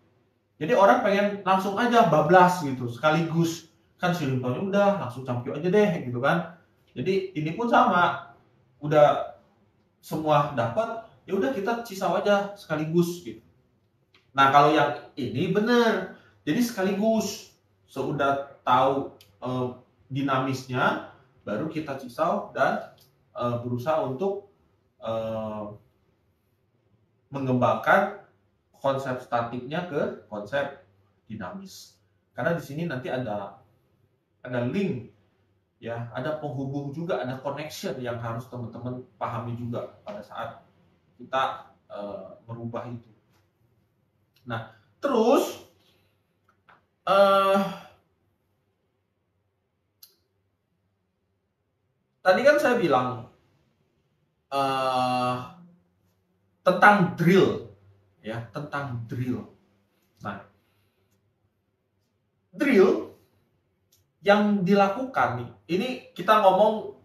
Jadi orang pengen langsung aja bablas gitu, sekaligus. Kan Shiurin Tao-nya udah, langsung Champyu aja deh gitu kan. Jadi ini pun sama, udah semua dapat, ya udah kita cisau aja sekaligus gitu. Nah kalau yang ini bener, jadi sekaligus, sudah tahu dinamisnya, baru kita cisau dan berusaha untuk mengembangkan konsep statiknya ke konsep dinamis. Karena di sini nanti ada link, ya, ada penghubung juga, ada connection yang harus teman-teman pahami juga pada saat kita merubah itu. Nah, terus tadi kan saya bilang tentang drill, ya, tentang drill. Nah, drill yang dilakukan nih, ini kita ngomong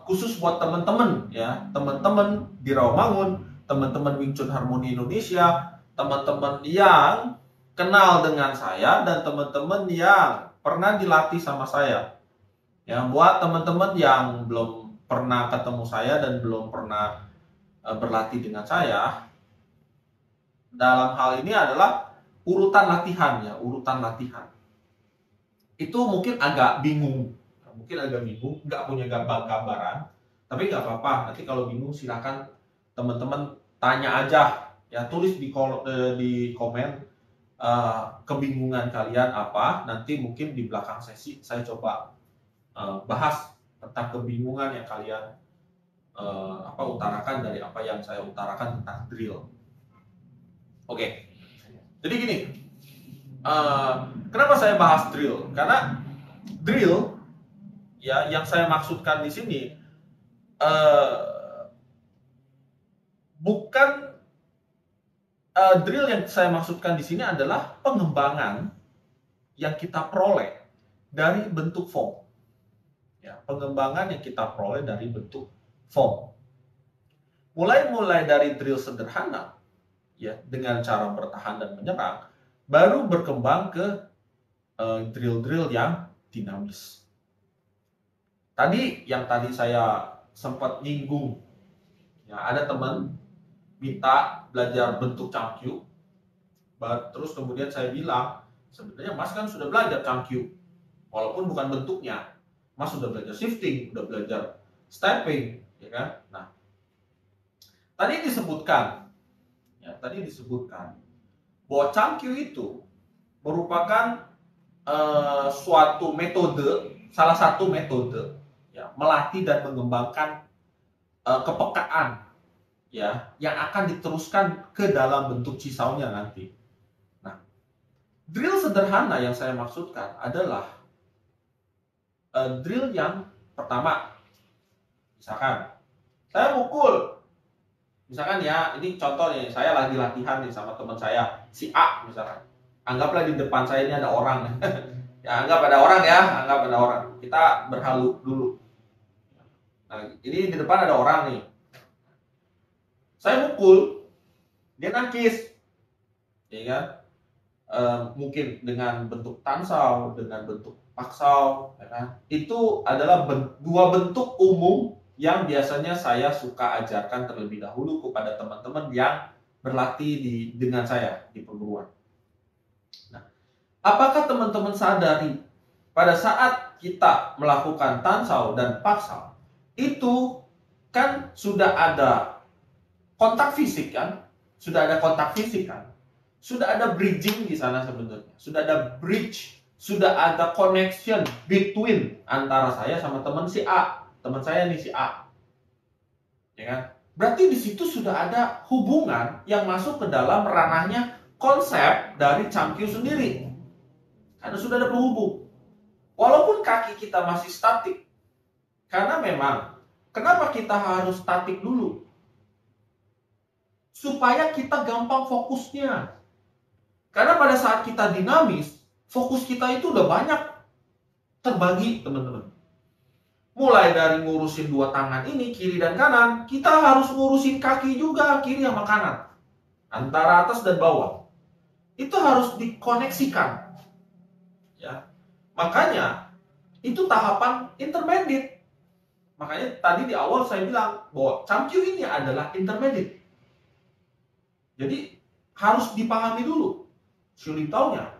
khusus buat teman-teman, ya, teman-teman di Rawamangun, teman-teman Wing Chun Harmoni Indonesia, teman-teman yang kenal dengan saya dan teman-teman yang pernah dilatih sama saya. Ya, buat teman-teman yang belum pernah ketemu saya dan belum pernah berlatih dengan saya, dalam hal ini adalah urutan latihan, ya, urutan latihan. Itu mungkin agak bingung, nggak punya gambaran, tapi nggak apa-apa. Nanti kalau bingung silakan teman-teman tanya aja, ya, tulis di komen kebingungan kalian apa. Nanti mungkin di belakang sesi saya coba bahas tentang kebingungan yang kalian utarakan dari apa yang saya utarakan tentang drill. Oke, jadi gini. Kenapa saya bahas drill? Karena drill, ya, yang saya maksudkan di sini bukan drill yang saya maksudkan di sini adalah pengembangan yang kita peroleh dari bentuk form. Ya, pengembangan yang kita peroleh dari bentuk form. Mulai dari drill sederhana, ya, dengan cara bertahan dan menyerang, baru berkembang ke drill-drill yang dinamis. Tadi saya sempat nyinggung, ya, ada teman minta belajar bentuk Champyu, terus kemudian saya bilang, sebenarnya Mas kan sudah belajar Champyu, walaupun bukan bentuknya. Mas sudah belajar shifting, sudah belajar stepping, ya kan? Nah, tadi disebutkan bahwa Champyu itu merupakan suatu metode, salah satu metode, ya, melatih dan mengembangkan kepekaan, ya, yang akan diteruskan ke dalam bentuk cisaunya nanti. Nah, drill sederhana yang saya maksudkan adalah drill yang pertama, misalkan saya mukul, misalkan, ya, ini contoh nih, saya lagi latihan nih sama teman saya si A misalkan. Anggaplah di depan saya ini ada orang. Ya, anggap ada orang, ya, kita berhalu dulu. Nah, ini di depan ada orang nih, saya mukul, dia nangkis, ya kan? Mungkin dengan bentuk tansau, dengan bentuk paksau, ya kan? Itu adalah dua bentuk umum yang biasanya saya suka ajarkan terlebih dahulu kepada teman-teman yang berlatih dengan saya di perguruan. Nah, apakah teman-teman sadari pada saat kita melakukan tansau dan paksau, itu kan sudah ada kontak fisik kan? Sudah ada bridging di sana sebenarnya. Sudah ada bridge, sudah ada connection between antara saya sama teman si A. Teman saya nih si A. Ya kan? Berarti di situ sudah ada hubungan yang masuk ke dalam ranahnya konsep dari Champyu sendiri. Karena sudah ada penghubung. Walaupun kaki kita masih statik. Karena memang, kenapa kita harus statik dulu? Supaya kita gampang fokusnya. Karena pada saat kita dinamis, fokus kita itu udah banyak. terbagi, teman-teman. Mulai dari ngurusin dua tangan ini, kiri dan kanan, kita harus ngurusin kaki juga, kiri sama kanan. Antara atas dan bawah. Itu harus dikoneksikan. Ya. Makanya, itu tahapan intermediate. Makanya tadi di awal saya bilang bahwa Chamkyu ini adalah intermediate. Jadi, harus dipahami dulu. Sulitaunya.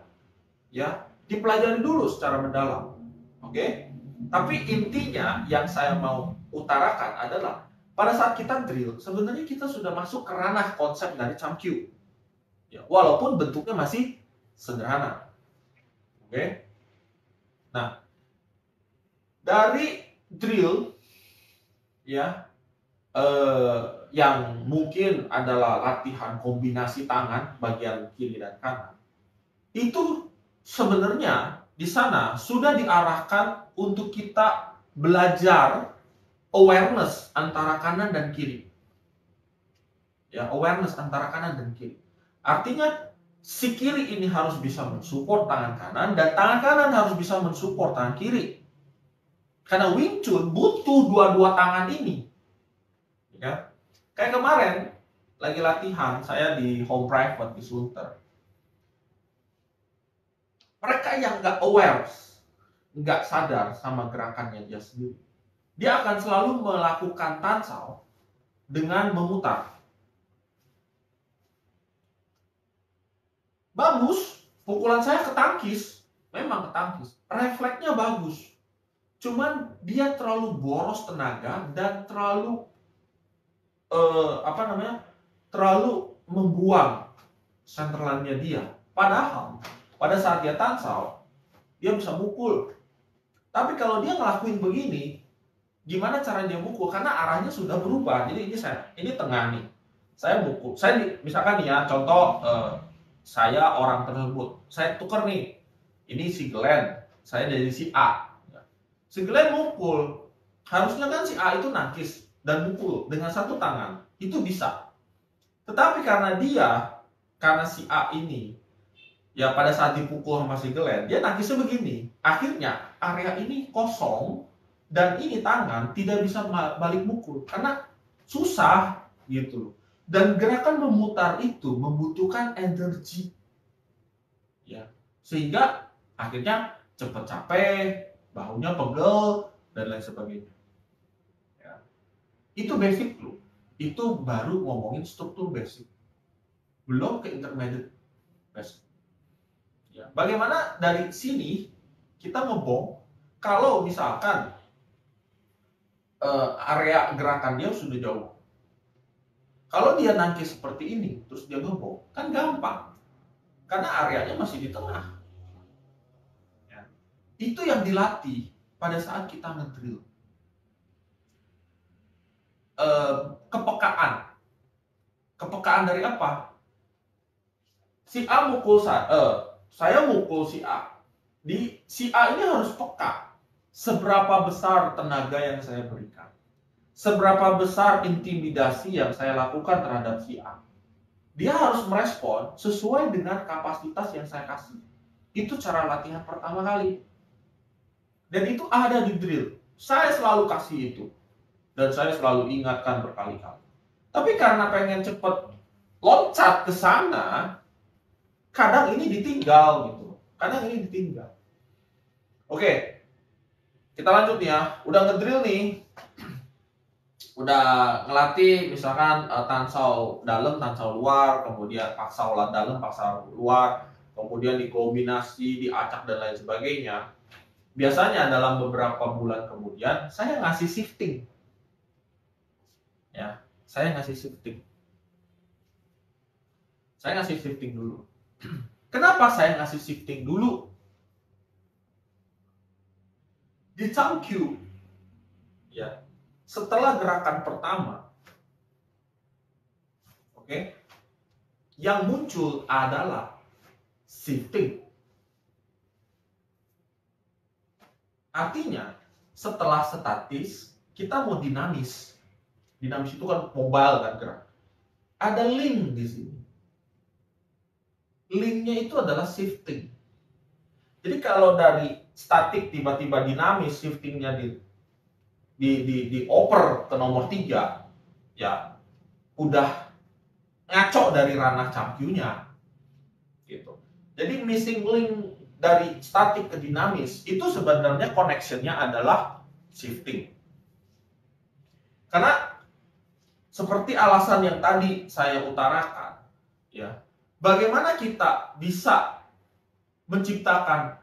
Ya, dipelajari dulu secara mendalam. Oke? Tapi intinya yang saya mau utarakan adalah pada saat kita drill, sebenarnya kita sudah masuk ke ranah konsep dari Chamkyu. Ya, walaupun bentuknya masih sederhana. Oke? Nah, dari drill ya yang mungkin adalah latihan kombinasi tangan bagian kiri dan kanan. Itu sebenarnya di sana sudah diarahkan untuk kita belajar awareness antara kanan dan kiri. Ya, awareness antara kanan dan kiri. Artinya si kiri ini harus bisa mensupport tangan kanan dan tangan kanan harus bisa mensupport tangan kiri. Karena Wing Chun butuh dua-dua tangan ini. Ya. Kayak kemarin lagi latihan saya di home private di Sunter. Mereka yang nggak aware, nggak sadar sama gerakannya dia sendiri, dia akan selalu melakukan tansau dengan memutar. Bagus, pukulan saya ketangkis, memang ketangkis, refleksnya bagus. Cuman dia terlalu boros tenaga dan terlalu terlalu membuang senterlannya dia. Padahal pada saat dia tansau, dia bisa mukul. Tapi kalau dia ngelakuin begini, gimana cara dia mukul? Karena arahnya sudah berubah. Jadi ini tengah nih. Saya mukul. Misalkan nih ya, contoh saya orang tersebut. Saya tuker nih. Ini si Glenn, saya dari si A. Si Glenn mukul. Harusnya kan si A itu nangkis dan mukul dengan satu tangan. Itu bisa. Tetapi karena si A ini ya pada saat dipukul sama si Glenn, dia nangkisnya begini. Akhirnya area ini kosong dan ini tangan tidak bisa balik mukul karena susah gitu. Dan gerakan memutar itu membutuhkan energi. Ya. Sehingga akhirnya cepat capek, bahunya pegel dan lain sebagainya. Ya. Itu basic loh. Itu baru ngomongin struktur basic. Belum ke intermediate basic. Ya, bagaimana dari sini kita ngebom kalau misalkan area gerakan dia sudah jauh. Kalau dia nangkis seperti ini, terus dia ngebom, kan gampang. Karena areanya masih di tengah. Ya. Itu yang dilatih pada saat kita ngedrill. Kepekaan. Kepekaan dari apa? Si A mukul saya mukul si A. Si A ini harus peka. Seberapa besar tenaga yang saya berikan. Seberapa besar intimidasi yang saya lakukan terhadap si A. Dia harus merespon sesuai dengan kapasitas yang saya kasih. Itu cara latihan pertama kali. Dan itu ada di drill. Saya selalu kasih itu. Dan saya selalu ingatkan berkali-kali. Tapi karena pengen cepet loncat ke sana, kadang ini ditinggal gitu. Kadang ini ditinggal. Oke. Kita lanjut nih ya. Udah ngedrill nih. Udah ngelatih misalkan tansau dalam, tansau luar, kemudian paksau dalam, paksau luar, kemudian dikombinasi, diacak dan lain sebagainya. Biasanya dalam beberapa bulan kemudian saya ngasih shifting. Ya, saya ngasih shifting. Saya ngasih shifting dulu. Kenapa saya ngasih shifting dulu? Di Chamkyu, ya, setelah gerakan pertama, oke, yang muncul adalah shifting. Artinya, setelah statis, kita mau dinamis. Dinamis itu kan mobile kan gerak. Ada link di sini. Linknya itu adalah shifting. Jadi kalau dari statik tiba-tiba dinamis, shiftingnya dioper ke nomor 3, ya udah ngaco dari ranah CAMQ-nya gitu. Jadi missing link dari statik ke dinamis itu sebenarnya connection-nya adalah shifting. Karena seperti alasan yang tadi saya utarakan, ya, bagaimana kita bisa menciptakan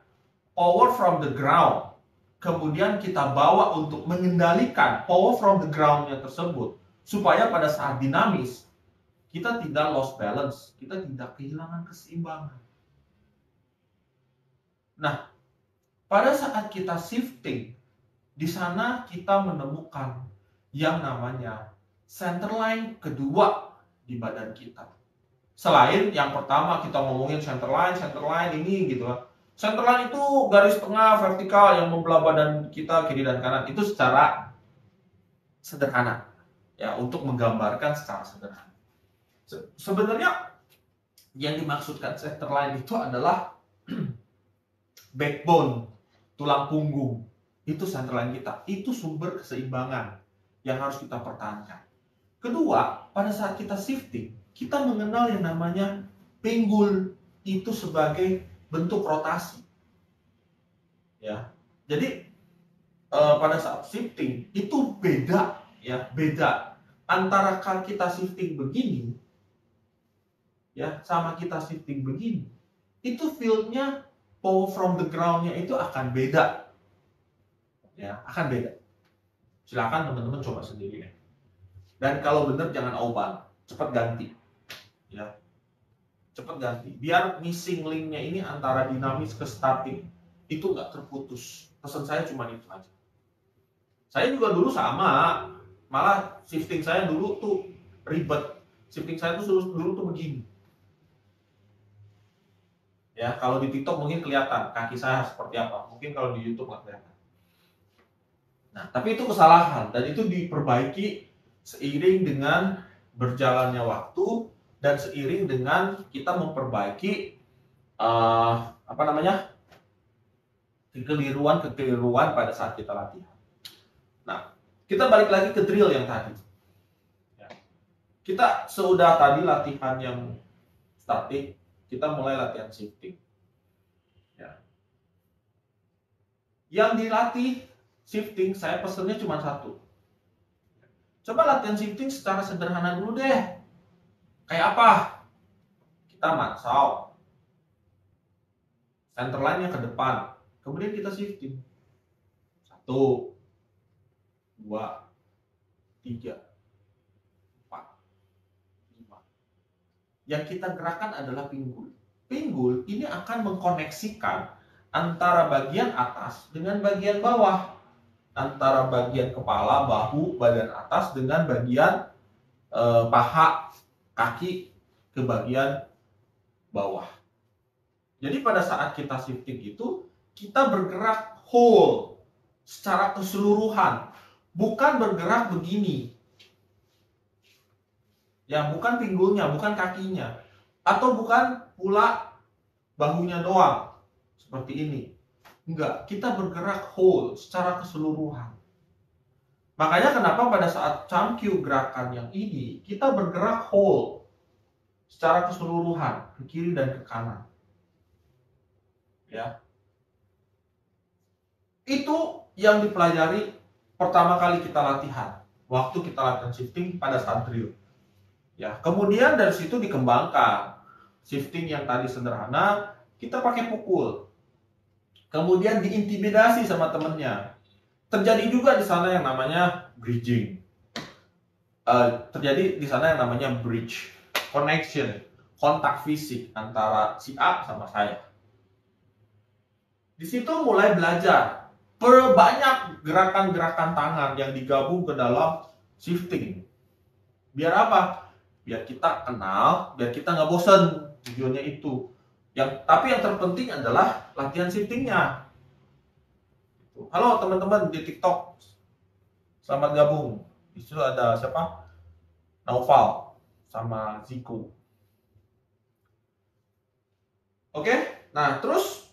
power from the ground, kemudian kita bawa untuk mengendalikan power from the ground-nya tersebut, supaya pada saat dinamis, kita tidak lost balance, kita tidak kehilangan keseimbangan. Nah, pada saat kita shifting, di sana kita menemukan yang namanya center line kedua di badan kita. Selain yang pertama kita ngomongin center line ini gitu kan. Center line itu garis tengah vertikal yang membelah badan kita kiri dan kanan. Itu secara sederhana, ya, untuk menggambarkan secara sederhana. Sebenarnya yang dimaksudkan center line itu adalah backbone, tulang punggung. Itu center line kita. Itu sumber keseimbangan yang harus kita pertahankan. Kedua, pada saat kita shifting, kita mengenal yang namanya pinggul itu sebagai bentuk rotasi. Ya. Jadi pada saat shifting itu beda, ya, beda antara kalau kita shifting begini, ya, sama kita shifting begini. Itu feel-nya, power from the ground-nya itu akan beda. Ya, akan beda. Silakan teman-teman coba sendiri ya. Dan kalau benar jangan oban, cepat ganti. Ya. Cepat ganti. Biar missing link-nya ini antara dinamis ke statik itu nggak terputus. Pesan saya cuma itu aja. Saya juga dulu sama, malah shifting saya dulu tuh ribet. Shifting saya tuh dulu tuh begini. Ya, kalau di TikTok mungkin kelihatan kaki saya seperti apa. Mungkin kalau di YouTube nggak kelihatan. Nah, tapi itu kesalahan dan itu diperbaiki seiring dengan berjalannya waktu dan seiring dengan kita memperbaiki kekeliruan pada saat kita latihan. Nah, kita balik lagi ke drill yang tadi. Ya. Kita sudah tadi latihan yang statik, kita mulai latihan shifting. Ya. Yang dilatih shifting, saya pesennya cuma satu. Coba latihan shifting secara sederhana dulu deh. Kayak apa? Kita mansau. Center line-nya ke depan. Kemudian kita shifting. 1, 2, 3, 4, 5. Yang kita gerakan adalah pinggul. Pinggul ini akan mengkoneksikan antara bagian atas dengan bagian bawah. Antara bagian kepala, bahu, badan atas dengan bagian paha, kaki ke bagian bawah. Jadi pada saat kita shifting itu, kita bergerak whole, secara keseluruhan. Bukan bergerak begini. Ya, bukan pinggulnya, bukan kakinya. Atau bukan pula bahunya doang. Seperti ini. Enggak, kita bergerak whole, secara keseluruhan. Makanya kenapa pada saat CAMQ gerakan yang ini, kita bergerak whole, secara keseluruhan, ke kiri dan ke kanan. Ya. Itu yang dipelajari pertama kali kita latihan, waktu kita latihan shifting pada saat drill. Ya, kemudian dari situ dikembangkan. Shifting yang tadi sederhana, kita pakai pukul. Kemudian diintimidasi sama temennya. Terjadi juga di sana yang namanya bridging. Terjadi di sana yang namanya bridge, connection, kontak fisik antara si A sama saya. Di situ mulai belajar banyak gerakan-gerakan tangan yang digabung ke dalam shifting. Biar apa? Biar kita kenal, biar kita nggak bosen tujuannya itu. Tapi yang terpenting adalah latihan shiftingnya. Halo teman-teman di TikTok, selamat gabung. Di situ ada siapa? Naufal sama Zico. Oke, nah terus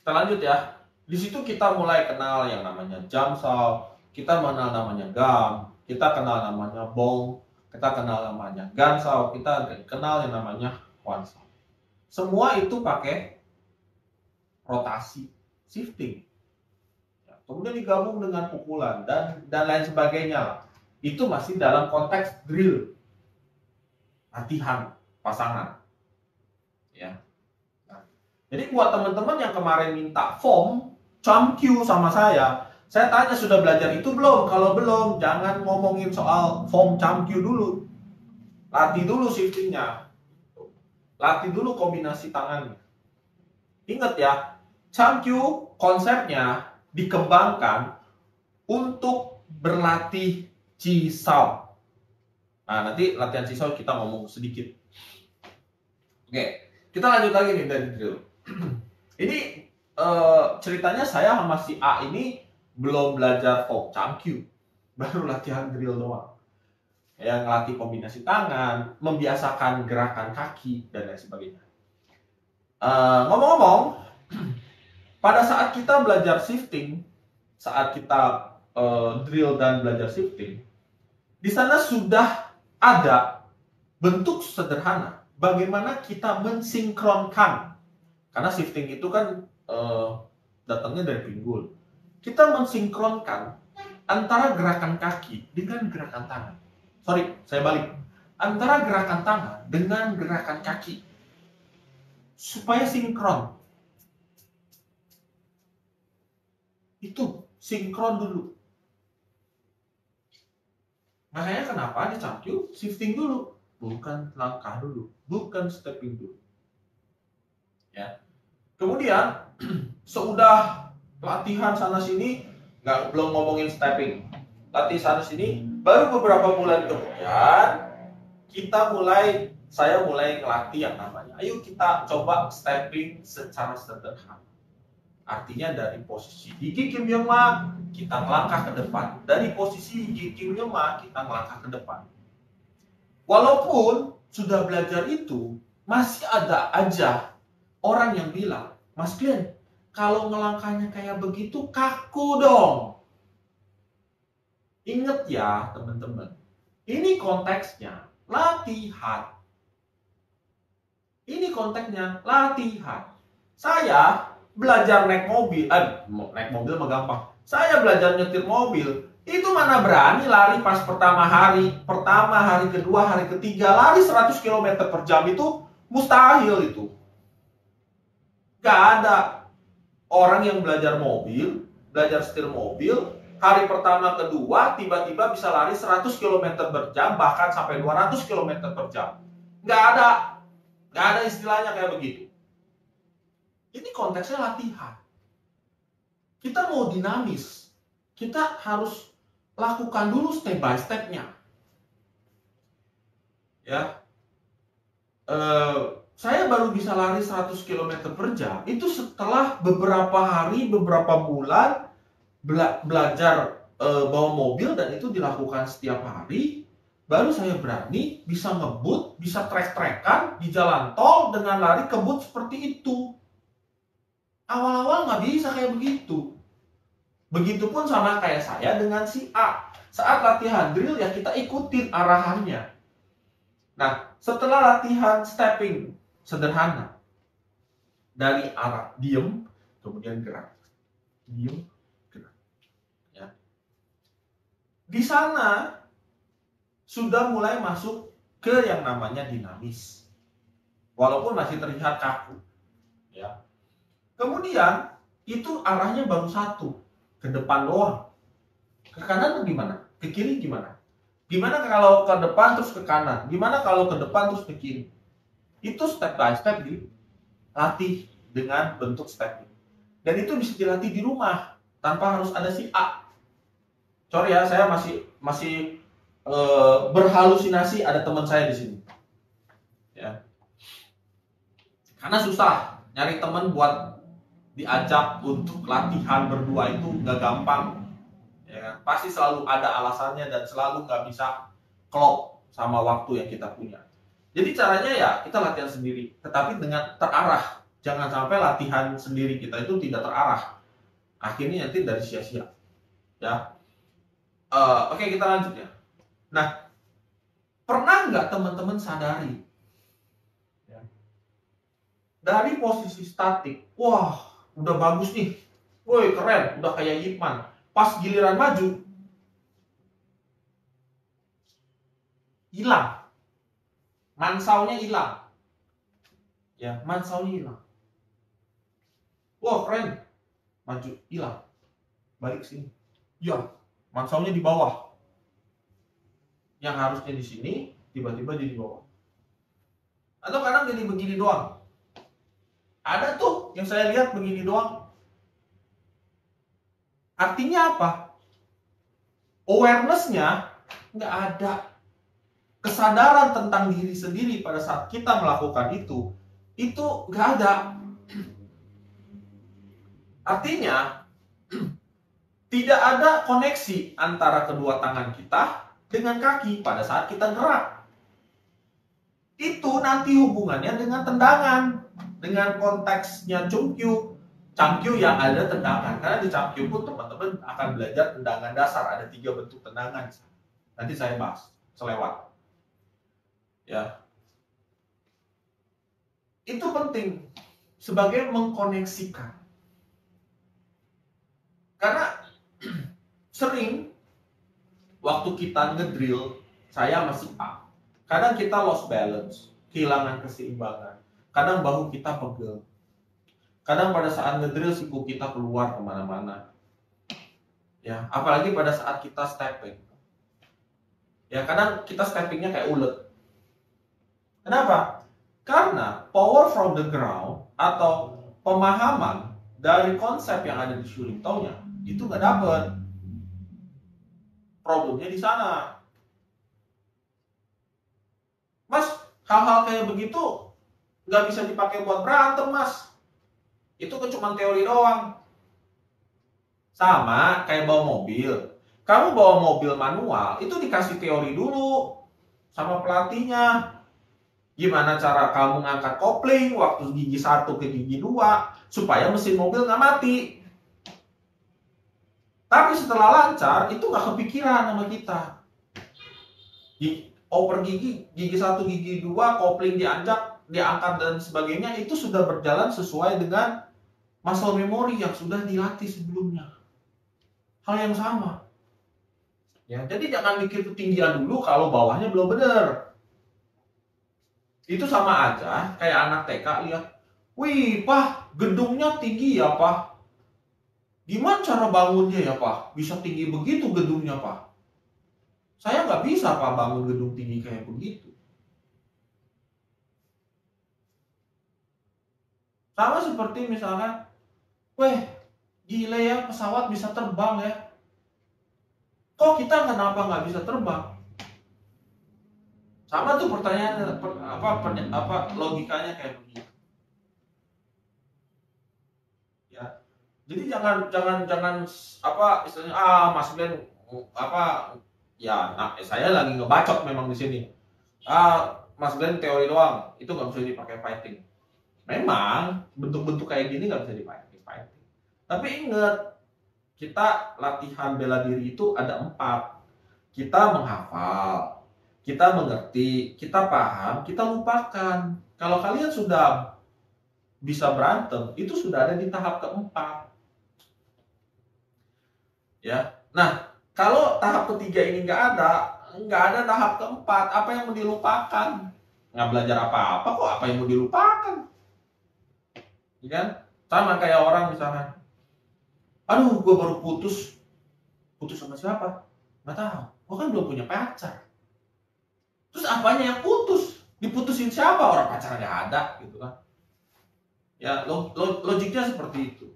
Kita lanjut ya. Di situ kita mulai kenal yang namanya jamsal, kita mengenal namanya gam, kita kenal namanya bong, kita kenal namanya gansal, kita kenal yang namanya hwansal. Semua itu pakai rotasi, shifting. Ya, kemudian digabung dengan pukulan dan lain sebagainya. Itu masih dalam konteks drill, latihan pasangan. Ya. Nah, jadi buat teman-teman yang kemarin minta form chamkyu sama saya tanya sudah belajar itu belum? Kalau belum, jangan ngomongin soal form chamkyu dulu. Latih dulu shiftingnya. Latih dulu kombinasi tangannya. Ingat ya, chamkyu konsepnya dikembangkan untuk berlatih Chisao. Nah, nanti latihan Chisao kita ngomong sedikit. Oke, kita lanjut lagi nih dari drill. Ini ceritanya saya sama si A ini belum belajar folk chamkyu, baru latihan drill doang. Yang ngelatih kombinasi tangan, membiasakan gerakan kaki dan lain sebagainya. Ngomong-ngomong, pada saat kita belajar shifting, saat kita drill dan belajar shifting, di sana sudah ada bentuk sederhana bagaimana kita mensinkronkan. Karena shifting itu kan datangnya dari pinggul. Kita mensinkronkan antara gerakan kaki dengan gerakan tangan. Sorry, saya balik. Antara gerakan tangan dengan gerakan kaki. Supaya sinkron. Itu, sinkron dulu. Makanya kenapa di chamkyu shifting dulu, bukan langkah dulu, bukan stepping dulu. Ya. Kemudian sudah latihan sana sini, belum ngomongin stepping, latihan sana sini, baru beberapa bulan kemudian saya mulai ngelatih yang namanya, ayo kita coba stepping secara sederhana. Artinya dari posisi gigi Kim Myung Ma kita melangkah ke depan, dari posisi gigi Kim Myung Ma kita melangkah ke depan. Walaupun sudah belajar itu, masih ada aja orang yang bilang, Mas Glenn, kalau ngelangkahnya kayak begitu kaku dong. Ingat ya teman-teman, ini konteksnya latihan. Ini konteksnya latihan. Saya belajar naik mobil mah gampang. Saya belajar nyetir mobil, itu mana berani lari pas pertama hari kedua, hari ketiga, lari 100 km per jam itu mustahil itu. Gak ada orang yang belajar setir mobil, hari pertama kedua tiba-tiba bisa lari 100 km per jam, bahkan sampai 200 km per jam. Gak ada istilahnya kayak begitu. Ini konteksnya latihan. Kita mau dinamis, kita harus lakukan dulu step by step-nya. Ya, saya baru bisa lari 100 km per jam itu setelah beberapa hari, beberapa bulan belajar bawa mobil, dan itu dilakukan setiap hari. Baru saya berani bisa ngebut, bisa trek-trekan di jalan tol dengan lari kebut seperti itu. Awal-awal nggak bisa kayak begitu. Begitupun sama kayak saya dengan si A. Saat latihan drill ya kita ikutin arahannya. Nah, setelah latihan stepping sederhana, dari arah diem, kemudian gerak. Diem, gerak. Ya. Di sana sudah mulai masuk ke yang namanya dinamis. Walaupun masih terlihat kaku. Ya. Kemudian itu arahnya baru satu, ke depan doang. Ke kanan gimana? Ke kiri gimana? Gimana kalau ke depan terus ke kanan? Gimana kalau ke depan terus ke kiri? Itu step by step dilatih dengan bentuk stepping. Dan itu bisa dilatih di rumah tanpa harus ada si A. Sorry ya, saya masih berhalusinasi ada teman saya di sini. Ya. Karena susah nyari teman buat diajak untuk latihan berdua itu nggak gampang, ya kan? Pasti selalu ada alasannya dan selalu nggak bisa klop sama waktu yang kita punya. Jadi caranya ya kita latihan sendiri, tetapi dengan terarah, Jangan sampai latihan sendiri kita itu tidak terarah. Akhirnya nanti dari sia-sia. Ya. Oke, kita lanjut ya. Nah, pernah nggak teman-teman sadari ya, dari posisi statik, wah udah bagus nih, woi keren, udah kayak Yipman. Pas giliran maju, hilang, mansaunya hilang, ya mansaunya hilang. Wah keren, maju hilang, balik sini, ya mansaunya di bawah. Yang harusnya di sini tiba-tiba jadi di bawah. Atau kadang jadi begini doang. Ada tuh yang saya lihat begini doang. Artinya apa? Awareness-nya nggak ada. Kesadaran tentang diri sendiri pada saat kita melakukan itu nggak ada. Artinya tidak ada koneksi antara kedua tangan kita dengan kaki pada saat kita gerak. Itu nanti hubungannya dengan tendangan, dengan konteksnya Chungkyu. Chungkyu yang ada tendangan. Karena di Chungkyu pun teman-teman akan belajar tendangan dasar. Ada 3 bentuk tendangan. Nanti saya bahas selewat. Ya. Itu penting sebagai mengkoneksikan. Karena sering waktu kita ngedrill, saya masih A. Kadang kita lost balance, kehilangan keseimbangan. Kadang bahu kita pegel. Kadang pada saat ngedrill siku kita keluar kemana-mana. Ya, apalagi pada saat kita stepping. Ya, kadang kita steppingnya kayak ulet. Kenapa? Karena power from the ground atau pemahaman dari konsep yang ada di Shurito-nya itu nggak dapet. Problemnya di sana. Mas, hal-hal kayak begitu nggak bisa dipakai buat berantem, Mas. Itu kan cuma teori doang. Sama kayak bawa mobil. Kamu bawa mobil manual, itu dikasih teori dulu sama pelatihnya. Gimana cara kamu ngangkat kopling waktu gigi 1 ke gigi 2 supaya mesin mobil nggak mati. Tapi setelah lancar, itu nggak kepikiran sama kita. Oper gigi 1, gigi 2, kopling diangkat dan sebagainya, itu sudah berjalan sesuai dengan muscle memory yang sudah dilatih sebelumnya. Hal yang sama. Ya, jadi jangan mikir ketinggian dulu kalau bawahnya belum benar. Itu sama aja kayak anak TK lihat, wih, Pak, gedungnya tinggi ya, Pak. Gimana cara bangunnya ya, Pak? Bisa tinggi begitu gedungnya, Pak? Saya nggak bisa, Pak, bangun gedung tinggi kayak begitu. Sama seperti misalkan, weh, gile ya, pesawat bisa terbang ya. Kok kita kenapa nggak bisa terbang? Sama tuh pertanyaan, logikanya kayak begitu. Ya. Jadi jangan istilahnya Mas Glenn ya, saya lagi ngebacot memang di sini. Mas Glenn teori doang, itu nggak bisa dipakai fighting. Memang bentuk-bentuk kayak gini nggak bisa dipakai fighting. Tapi ingat, kita latihan bela diri itu ada 4. Kita menghafal, kita mengerti, kita paham, kita lupakan. Kalau kalian sudah bisa berantem, itu sudah ada di tahap keempat. Ya, nah kalau tahap ketiga ini nggak ada tahap keempat, apa yang mau dilupakan? Nggak belajar apa-apa kok, apa yang mau dilupakan? Ya kan? Sama kayak orang misalnya, aduh gue baru putus sama siapa? Nggak tahu, gue kan belum punya pacar. Terus apanya yang putus? Diputusin siapa? Orang pacar nggak ada gitu kan? Ya logiknya seperti itu.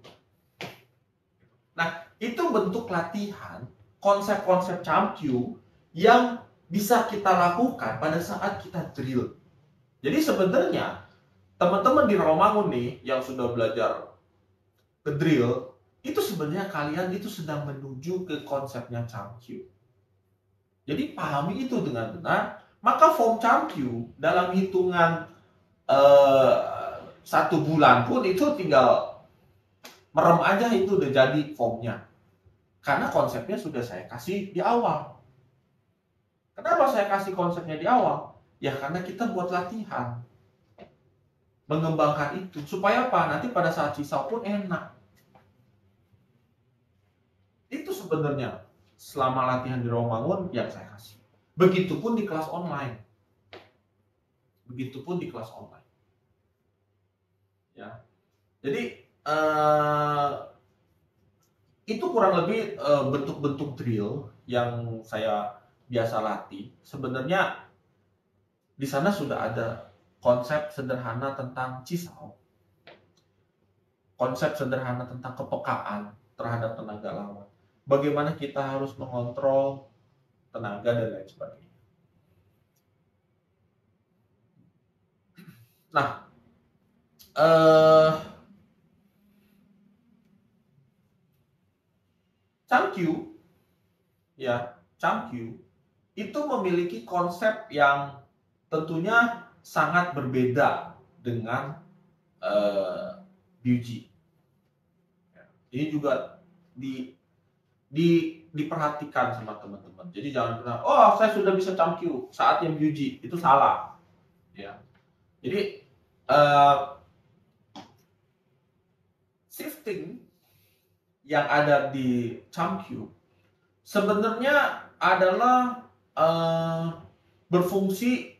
Nah, itu bentuk latihan konsep-konsep Chungkyu yang bisa kita lakukan pada saat kita drill. Jadi sebenarnya teman-teman di Rawamangun nih yang sudah belajar ke drill, itu sebenarnya kalian itu sedang menuju ke konsepnya Chungkyu. Jadi pahami itu dengan benar, maka form Chungkyu dalam hitungan 1 bulan pun itu tinggal merem aja, itu udah jadi formnya. Karena konsepnya sudah saya kasih di awal. Kenapa saya kasih konsepnya di awal? Ya karena kita buat latihan. Mengembangkan itu. Supaya apa? Nanti pada saat sisau pun enak. Itu sebenarnya selama latihan di Rawamangun yang saya kasih. Begitupun di kelas online. Begitupun di kelas online. Ya. Jadi itu kurang lebih bentuk-bentuk drill yang saya biasa latih. Sebenarnya di sana sudah ada konsep sederhana tentang cisau, konsep sederhana tentang kepekaan terhadap tenaga lawan, bagaimana kita harus mengontrol tenaga dan lain sebagainya. Nah, Changkyu, ya, Changkyu itu memiliki konsep yang tentunya sangat berbeda dengan Byuji. Ini juga diperhatikan sama teman-teman. Jadi jangan pernah, oh saya sudah bisa Changkyu saat yang Byuji, itu salah. Ya. Jadi shifting yang ada di Changkyu sebenarnya adalah berfungsi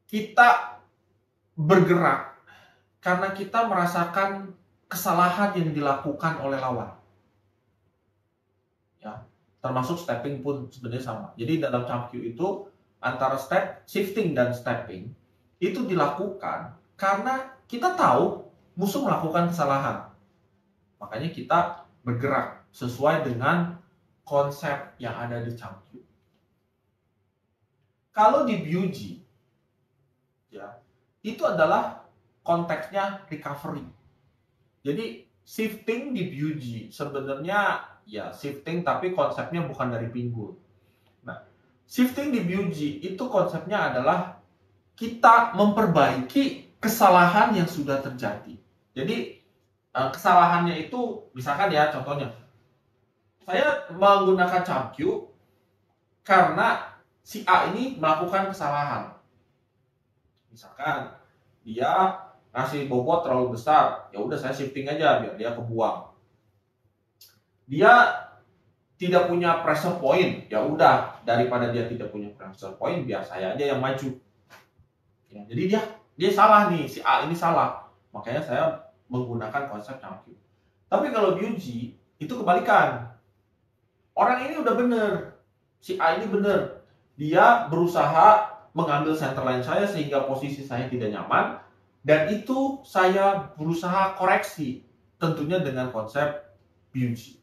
kita bergerak karena kita merasakan kesalahan yang dilakukan oleh lawan. Ya, termasuk stepping pun sebenarnya sama. Jadi dalam Changkyu itu antara shifting dan stepping itu dilakukan karena kita tahu musuh melakukan kesalahan. Makanya kita bergerak sesuai dengan konsep yang ada di Changkyu. Kalau di Byuji, ya, itu adalah konteksnya recovery. Jadi shifting di Byuji sebenarnya ya shifting tapi konsepnya bukan dari pinggul. Nah, shifting di Byuji itu konsepnya adalah kita memperbaiki kesalahan yang sudah terjadi. Jadi kesalahannya itu misalkan ya contohnya saya menggunakan Changkyu karena si A ini melakukan kesalahan. Misalkan dia ngasih bobot terlalu besar, ya udah saya shifting aja biar dia kebuang. Dia tidak punya pressure point, ya udah daripada dia tidak punya pressure point biar saya aja yang maju. Ya, jadi dia salah nih, si A ini salah. Makanya saya menggunakan konsep Changkyu. Tapi kalau Byuji itu kebalikan. Orang ini udah bener, si A ini bener. Dia berusaha mengambil center line saya sehingga posisi saya tidak nyaman. Dan itu saya berusaha koreksi. Tentunya dengan konsep Byuji.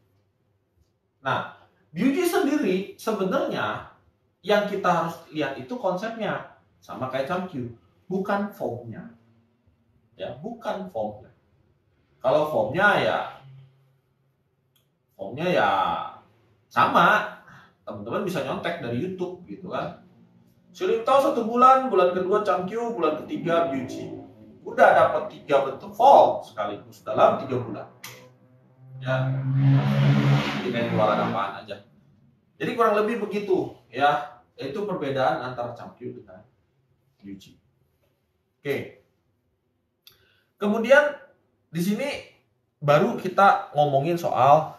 Nah, Byuji sendiri sebenarnya yang kita harus lihat itu konsepnya. Sama kayak Changkyu, bukan formnya. Ya, bukan formnya. Kalau formnya ya sama. Teman-teman bisa nyontek dari YouTube gitu kan. Sudah 1 bulan, bulan kedua Changkyu, bulan ketiga Byuji. Udah dapat 3 bentuk form sekaligus dalam 3 bulan. Ya, ini kayak jualan apaan aja. Jadi kurang lebih begitu ya. Itu perbedaan antara Changkyu dengan Byuji. Oke. Kemudian di sini baru kita ngomongin soal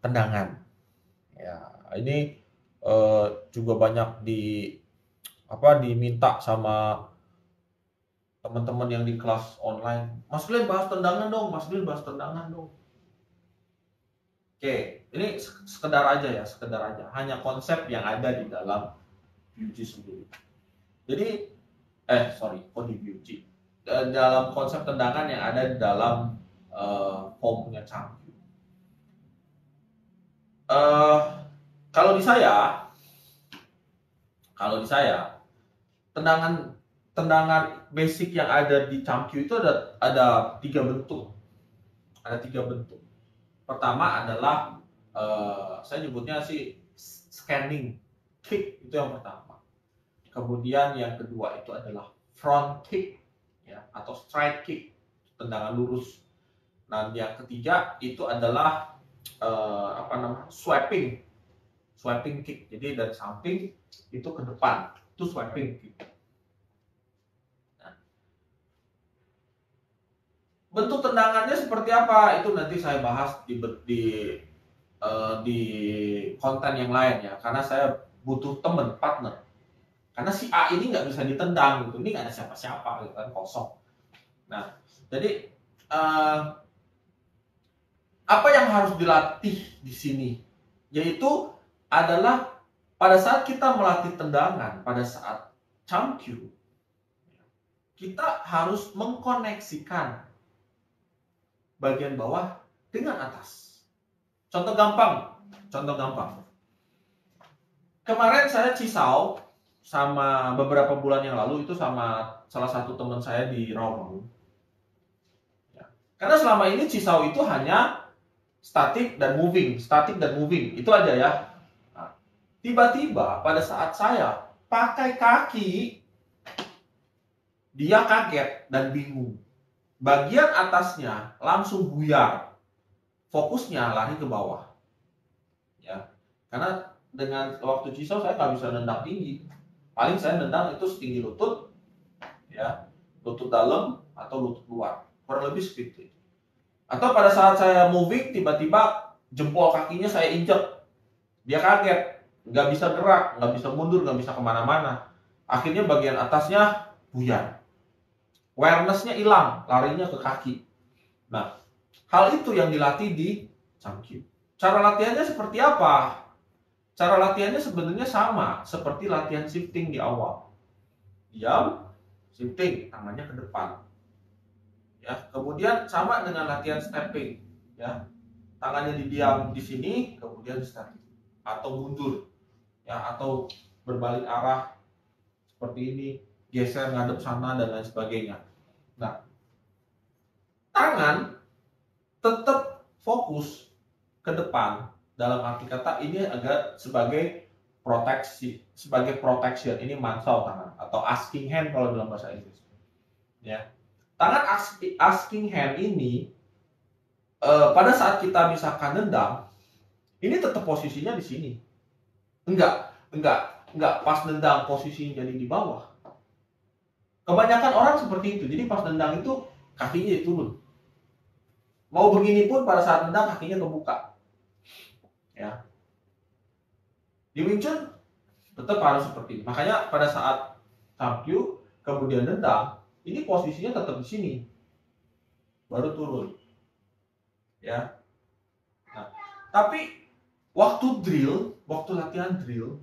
tendangan. Ya, ini juga banyak diminta sama teman-teman yang di kelas online. Mas Glenn bahas tendangan dong, Mas Glenn bahas tendangan dong. Oke, ini sekedar aja. Hanya konsep yang ada di dalam Byuji sendiri. Jadi, di Byuji. Dalam konsep tendangan yang ada di dalam formnya Changkyu. Kalau di saya, tendangan basic yang ada di Changkyu itu ada 3 bentuk. Ada 3 bentuk. Pertama adalah saya nyebutnya sih scanning kick, itu yang pertama. Kemudian yang kedua itu adalah front kick, ya, atau strike kick, tendangan lurus. Nah, yang ketiga itu adalah sweeping kick. Jadi dari samping itu ke depan, itu sweeping kick. Nah, bentuk tendangannya seperti apa itu nanti saya bahas di konten yang lain ya, karena saya butuh teman, partner. Karena si A ini nggak bisa ditendang gitu, ini nggak ada siapa-siapa gitu kan, kosong. Nah, jadi apa yang harus dilatih di sini yaitu adalah pada saat kita melatih tendangan, pada saat champion, kita harus mengkoneksikan bagian bawah dengan atas. Contoh gampang. Kemarin saya cisau sama beberapa bulan yang lalu itu sama salah satu teman saya di Rawamangun. Ya. Karena selama ini cisau itu hanya static dan moving itu aja ya. Nah, tiba-tiba pada saat saya pakai kaki, dia kaget dan bingung. Bagian atasnya langsung buyar, fokusnya lari ke bawah. Ya, karena dengan waktu cisau saya nggak bisa nendang tinggi, paling saya nendang itu setinggi lutut, ya, lutut dalam atau lutut luar, kurang lebih seperti itu. Atau pada saat saya moving, tiba-tiba jempol kakinya saya injek, dia kaget, nggak bisa gerak, nggak bisa mundur, nggak bisa kemana-mana. Akhirnya bagian atasnya buyar, awareness-nya hilang, larinya ke kaki. Nah, hal itu yang dilatih di Samkyu. Cara latihannya seperti apa? Cara latihannya sebenarnya sama seperti latihan shifting di awal. Diam, shifting, tangannya ke depan. Ya, kemudian sama dengan latihan stepping, ya. Tangannya didiam di sini, kemudian stepping atau mundur, ya, atau berbalik arah seperti ini, geser ngadep sana dan lain sebagainya. Nah, tangan tetap fokus ke depan, dalam arti kata ini agak sebagai proteksi, sebagai protection. Ini mansau tangan atau asking hand kalau dalam bahasa Inggris, ya. Tangan asking hand ini pada saat kita misalkan nendang, ini tetap posisinya di sini. Enggak pas nendang posisinya jadi di bawah. Kebanyakan orang seperti itu. Jadi pas nendang itu kakinya turun. Mau begini pun pada saat nendang kakinya kebuka. Ya. Di Wing Chun tetap harus seperti ini. Makanya pada saat Samkyu kemudian nendang, ini posisinya tetap di sini. Baru turun. Ya. Nah, tapi waktu latihan drill,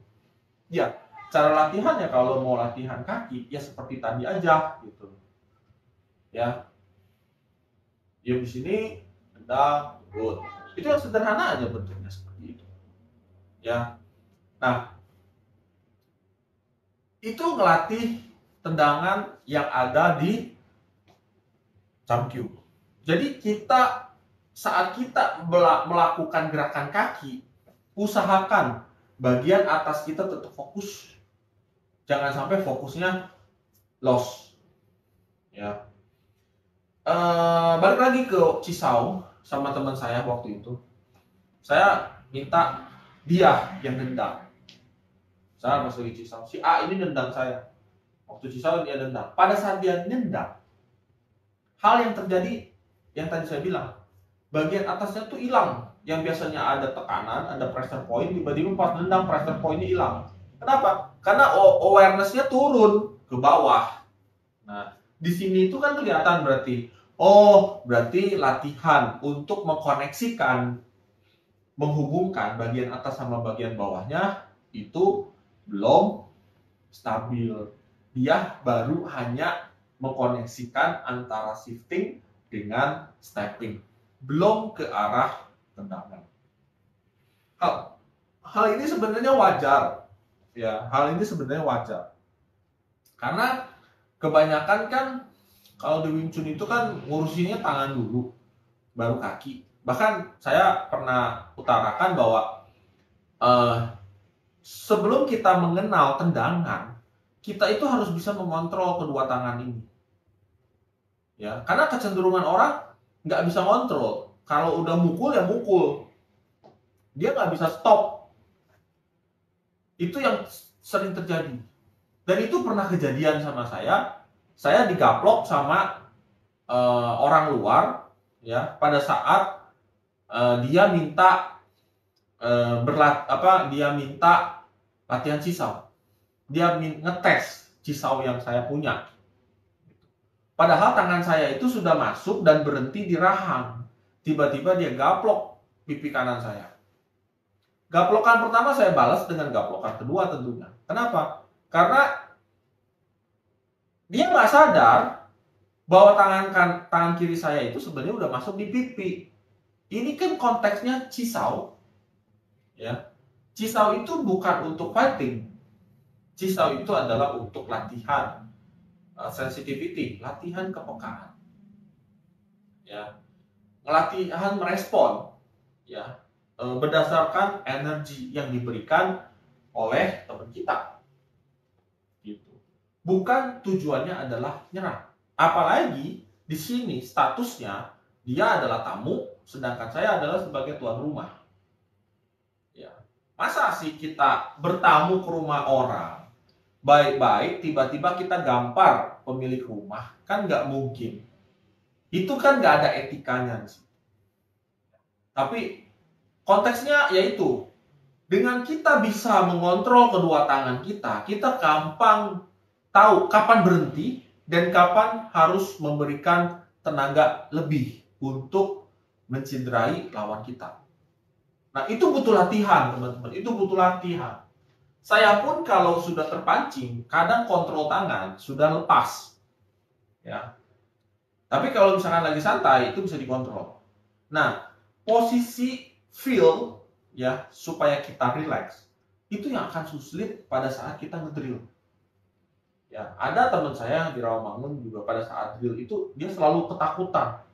ya, cara latihannya kalau mau latihan kaki ya seperti tadi aja gitu. Ya. Dia di sini nendang, turun. Itu yang sederhana aja bentuknya seperti itu. Ya. Nah, itu ngelatih tendangan yang ada di Samkyu. Jadi saat kita melakukan gerakan kaki, usahakan bagian atas kita tetap fokus. Jangan sampai fokusnya loss. Ya. Balik lagi ke cisau sama teman saya waktu itu. Saya minta dia yang nendang. Saya pas lagi cisau, si A ini nendang saya. Waktu cisau dia nendang. Pada saat dia nendang, hal yang terjadi yang tadi saya bilang, bagian atasnya tuh hilang. Yang biasanya ada tekanan, ada pressure point, tiba-tiba pas nendang pressure point-nya hilang. Kenapa? Karena awareness-nya turun ke bawah. Nah, di sini itu kan kelihatan berarti latihan untuk mengkoneksikan, menghubungkan bagian atas sama bagian bawahnya itu belum stabil. Dia baru hanya mengkoneksikan antara shifting dengan stepping, belum ke arah tendangan. Hal ini sebenarnya wajar, ya. Hal ini sebenarnya wajar karena kebanyakan kan kalau di Wing Chun itu kan ngurusinnya tangan dulu, baru kaki. Bahkan saya pernah utarakan bahwa sebelum kita mengenal tendangan, kita itu harus bisa mengontrol kedua tangan ini. Ya, karena kecenderungan orang nggak bisa kontrol. Kalau udah mukul ya mukul, dia nggak bisa stop. Itu yang sering terjadi. Dan itu pernah kejadian sama saya. Saya digaplok sama orang luar, ya, pada saat dia minta dia minta latihan cisau. Dia ngetes cisau yang saya punya. Padahal tangan saya itu sudah masuk dan berhenti di rahang. Tiba-tiba dia gaplok pipi kanan saya. Gaplokan pertama saya balas dengan gaplokan kedua tentunya. Kenapa? Karena dia nggak sadar bahwa tangan kiri saya itu sebenarnya udah masuk di pipi. Ini kan konteksnya cisau. Ya. Cisau itu bukan untuk fighting. Cisau itu adalah untuk latihan sensitivity, latihan kepekaan, ya, latihan merespon, ya, berdasarkan energi yang diberikan oleh teman kita, gitu. Bukan tujuannya adalah nyerang. Apalagi di sini statusnya dia adalah tamu, sedangkan saya adalah sebagai tuan rumah. Ya, masa sih kita bertamu ke rumah orang? Baik-baik, tiba-tiba kita gampar pemilik rumah, kan nggak mungkin. Itu kan nggak ada etikanya sih. Tapi konteksnya yaitu dengan kita bisa mengontrol kedua tangan kita gampang tahu kapan berhenti dan kapan harus memberikan tenaga lebih untuk mencederai lawan kita. Nah, itu butuh latihan, teman-teman. Itu butuh latihan. Saya pun kalau sudah terpancing, kadang kontrol tangan sudah lepas. Ya. Tapi kalau misalkan lagi santai, itu bisa dikontrol. Nah, posisi feel, ya, supaya kita relax, itu yang akan sulit pada saat kita ngedrill. Ya, ada teman saya di Rawamangun juga pada saat drill itu, dia selalu ketakutan.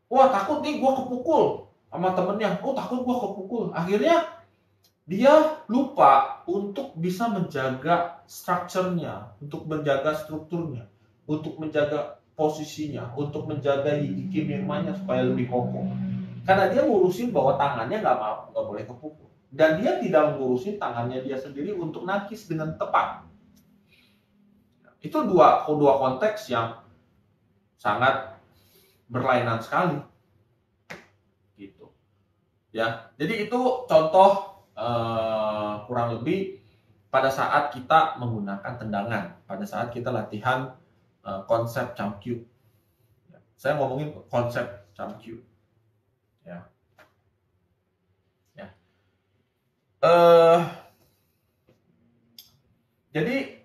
Wah, takut nih gue kepukul sama temennya. Oh, takut gue kepukul. Akhirnya dia lupa untuk bisa menjaga strukturnya, untuk menjaga strukturnya, untuk menjaga posisinya, untuk menjaga kimia supaya lebih kokoh. Karena dia ngurusin bahwa tangannya nggak boleh kepukul, dan dia tidak ngurusin tangannya dia sendiri untuk nakis dengan tepat. Itu dua konteks yang sangat berlainan sekali, gitu. Ya, jadi itu contoh kurang lebih pada saat kita menggunakan tendangan, pada saat kita latihan konsep Chamkyu. Ya, saya ngomongin konsep Chamkyu. Ya. Ya. Jadi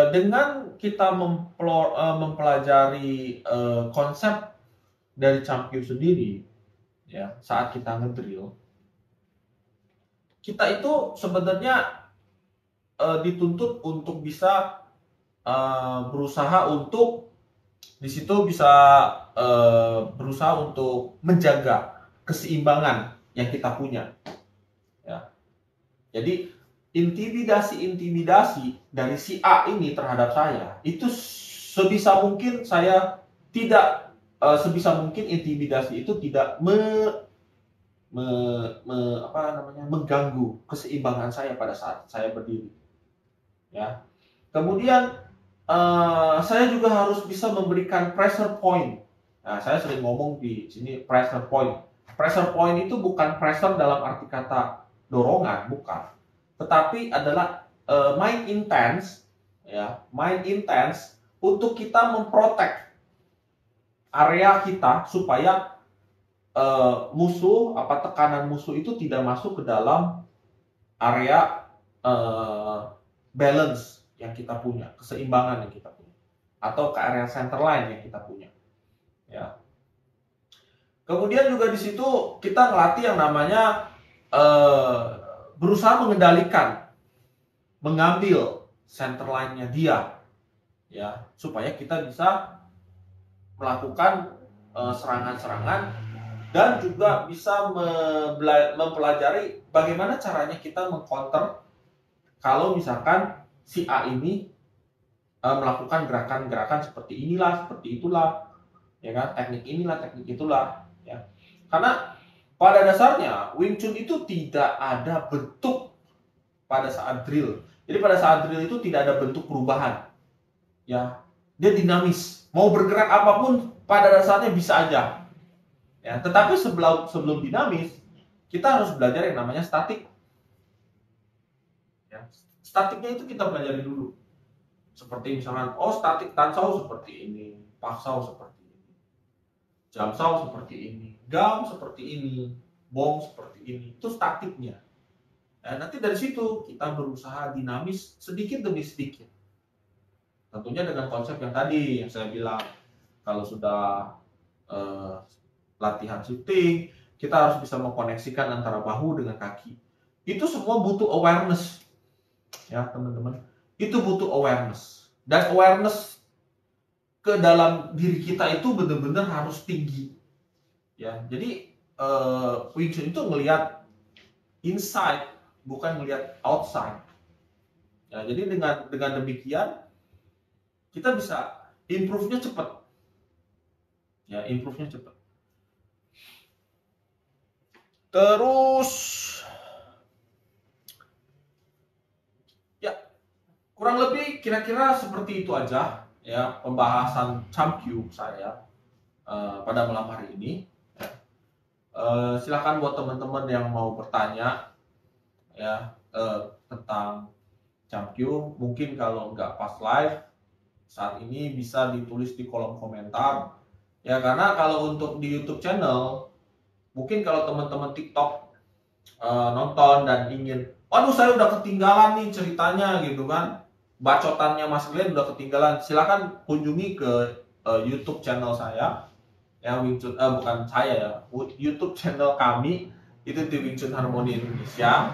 dengan kita mempelajari konsep dari Chamkyu sendiri, ya, saat kita ngedrill, kita itu sebenarnya dituntut untuk bisa berusaha untuk di situ bisa berusaha untuk menjaga keseimbangan yang kita punya. Ya. Jadi intimidasi dari si A ini terhadap saya itu sebisa mungkin saya tidak sebisa mungkin intimidasi itu tidak mengganggu keseimbangan saya pada saat saya berdiri. Ya. Kemudian saya juga harus bisa memberikan pressure point. Nah, saya sering ngomong di sini pressure point. Pressure point itu bukan pressure dalam arti kata dorongan, bukan. Tetapi adalah main intense, ya, main intense untuk kita memprotek area kita supaya tekanan musuh itu tidak masuk ke dalam area balance yang kita punya, keseimbangan yang kita punya, atau ke area center line yang kita punya. Ya. Kemudian juga di situ kita ngelatih yang namanya berusaha mengendalikan, mengambil center line-nya dia, ya, supaya kita bisa melakukan serangan-serangan dan juga bisa mempelajari bagaimana caranya kita mengcounter kalau misalkan si A ini melakukan gerakan-gerakan seperti inilah, seperti itulah, ya kan, teknik inilah, teknik itulah, ya. Karena pada dasarnya Wing Chun itu tidak ada bentuk pada saat drill. Jadi pada saat drill itu tidak ada bentuk perubahan, ya. Dia dinamis, mau bergerak apapun pada dasarnya bisa aja, ya. Tetapi sebelum dinamis, kita harus belajar yang namanya statik, ya. Statiknya itu kita pelajari dulu. Seperti misalkan, oh statik tansau seperti ini, paksau seperti ini, jamsau seperti ini, gam seperti ini, bom seperti ini. Itu statiknya. Nah, nanti dari situ kita berusaha dinamis sedikit demi sedikit. Tentunya dengan konsep yang tadi yang saya bilang, kalau sudah latihan shooting, kita harus bisa mengkoneksikan antara bahu dengan kaki. Itu semua butuh awareness, ya teman-teman. Itu butuh awareness, dan awareness ke dalam diri kita itu benar-benar harus tinggi, ya. Jadi Wing Chun itu ngelihat inside, bukan ngelihat outside, ya. Jadi dengan demikian kita bisa improve-nya cepat, ya, improve-nya cepat. Terus ya, kurang lebih kira-kira seperti itu aja, ya, pembahasan Chamkyu saya pada malam hari ini, ya. Silakan buat teman-teman yang mau bertanya, ya, tentang Chamkyu. Mungkin kalau nggak pas live saat ini bisa ditulis di kolom komentar, ya. Karena kalau untuk di YouTube channel, mungkin kalau teman-teman TikTok nonton dan ingin, waduh saya udah ketinggalan nih ceritanya gitu kan, bacotannya Mas Glenn udah ketinggalan, silakan kunjungi ke YouTube channel saya, ya, Wing Chun, bukan saya ya, YouTube channel kami itu di Wing Chun Harmony Indonesia,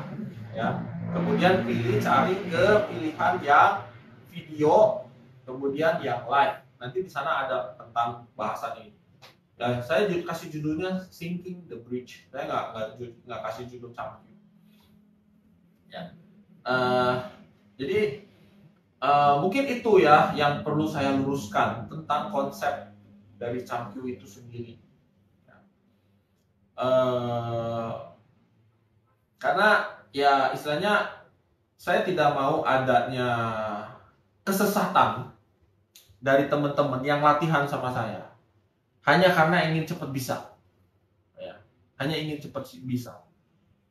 ya. Kemudian cari ke pilihan yang video, kemudian yang live. Nanti di sana ada tentang bahasan ini. Dan saya kasih judulnya Sinking the Bridge. Saya nggak kasih judul Chamkyu. Ya. Jadi mungkin itu ya yang perlu saya luruskan tentang konsep dari Chamkyu itu sendiri. Ya. Karena ya istilahnya saya tidak mau adanya kesesatan dari teman-teman yang latihan sama saya hanya karena ingin cepat bisa, ya. Hanya ingin cepat bisa.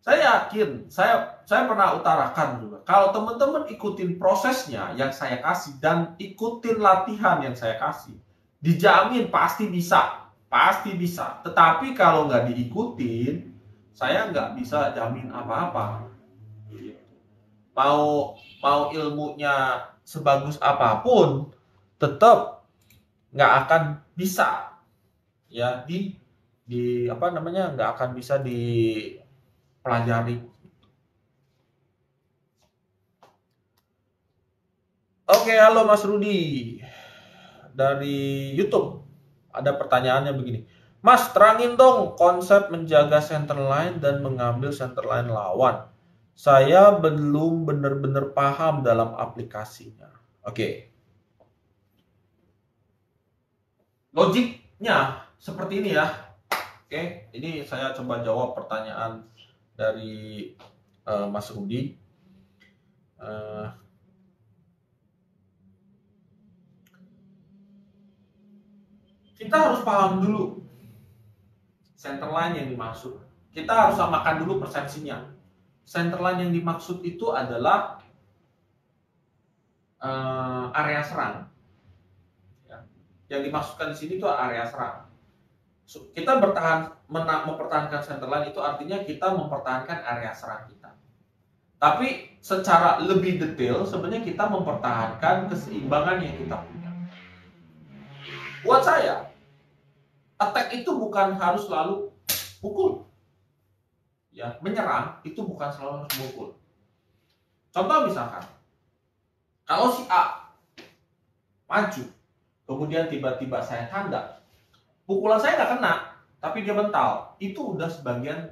Saya yakin, saya pernah utarakan juga, kalau teman-teman ikutin prosesnya yang saya kasih dan ikutin latihan yang saya kasih, dijamin pasti bisa, pasti bisa. Tetapi kalau nggak diikutin, saya nggak bisa jamin apa-apa. Mau ilmunya sebagus apapun, tetap nggak akan bisa, ya, di apa namanya, nggak akan bisa dipelajari. Oke, halo Mas Rudi dari YouTube. Ada pertanyaannya begini, Mas, terangin dong konsep menjaga center line dan mengambil center line lawan. Saya belum benar-benar paham dalam aplikasinya. Oke. Logiknya seperti ini ya. Oke, ini saya coba jawab pertanyaan dari Mas Rudi. Kita harus paham dulu center line yang dimaksud. Kita harus samakan dulu persepsinya. Center line yang dimaksud itu adalah area serang. Ya. Yang dimaksudkan di sini itu area serang. Kita mempertahankan center line itu artinya kita mempertahankan area serang kita. Tapi secara lebih detail sebenarnya kita mempertahankan keseimbangan yang kita punya. Buat saya, attack itu bukan harus selalu pukul. Ya, menyerang itu bukan selalu harus pukul. Contoh misalkan, kalau si A maju, kemudian tiba-tiba saya tanda, pukulan saya nggak kena, tapi dia mental, itu udah sebagian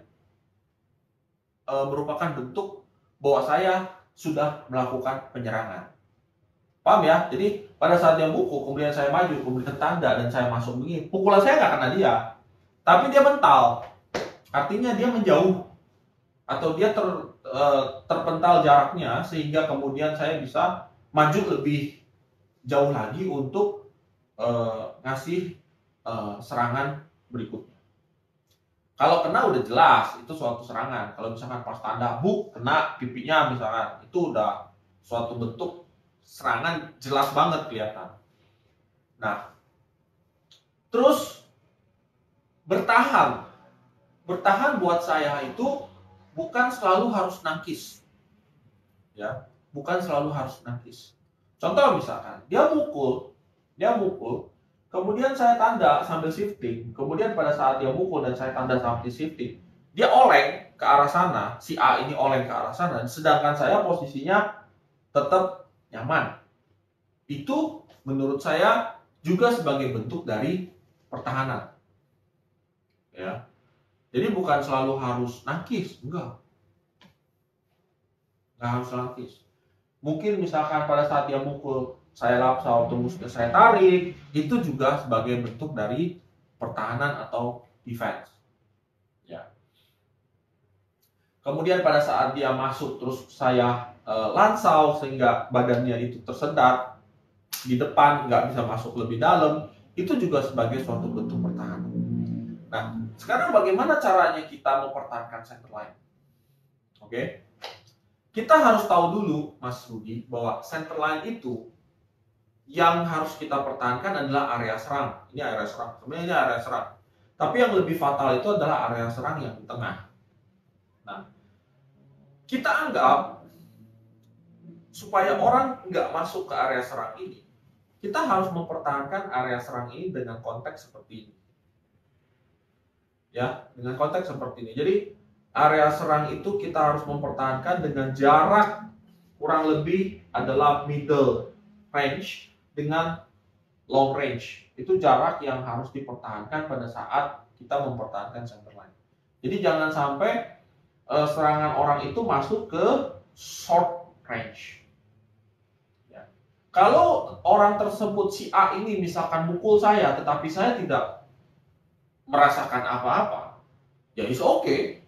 merupakan bentuk bahwa saya sudah melakukan penyerangan. Paham ya? Jadi pada saat dia mukul, kemudian saya maju, kemudian tanda dan saya masuk begini, pukulan saya nggak kena dia, tapi dia mental, artinya dia menjauh atau dia terpental jaraknya sehingga kemudian saya bisa maju lebih jauh lagi untuk ngasih serangan berikutnya. Kalau kena udah jelas itu suatu serangan. Kalau misalkan pas tanda kena pipinya misalkan, itu udah suatu bentuk serangan jelas banget kelihatan. Nah, terus bertahan buat saya itu bukan selalu harus nangkis, ya, bukan selalu harus nangkis. Contoh misalkan dia mukul, kemudian saya tanda sambil shifting, kemudian pada saat dia mukul dan saya tanda sambil shifting, dia oleng ke arah sana, si A ini oleng ke arah sana, sedangkan saya posisinya tetap nyaman. Itu menurut saya juga sebagai bentuk dari pertahanan. Ya. Jadi bukan selalu harus nangkis, enggak harus nangkis. Mungkin misalkan pada saat dia mukul, saya lapsa waktu musuhnya saya tarik, itu juga sebagai bentuk dari pertahanan atau defense. Ya. Kemudian pada saat dia masuk terus saya lansau sehingga badannya itu tersendat di depan, nggak bisa masuk lebih dalam, itu juga sebagai suatu bentuk pertahanan. Nah, sekarang bagaimana caranya kita mempertahankan center line? Oke. Kita harus tahu dulu, Mas Rudi, bahwa center line itu yang harus kita pertahankan adalah area serang. Ini area serang, sebenarnya ini area serang. Tapi yang lebih fatal itu adalah area serang yang di tengah. Nah, kita anggap supaya orang nggak masuk ke area serang ini, kita harus mempertahankan area serang ini dengan konteks seperti ini. Ya, dengan konteks seperti ini. Jadi area serang itu kita harus mempertahankan dengan jarak kurang lebih adalah middle range dengan long range. Itu jarak yang harus dipertahankan pada saat kita mempertahankan center line. Jadi jangan sampai serangan orang itu masuk ke short range. Ya. Kalau orang tersebut si A ini misalkan mukul saya, tetapi saya tidak merasakan apa-apa, ya is okay.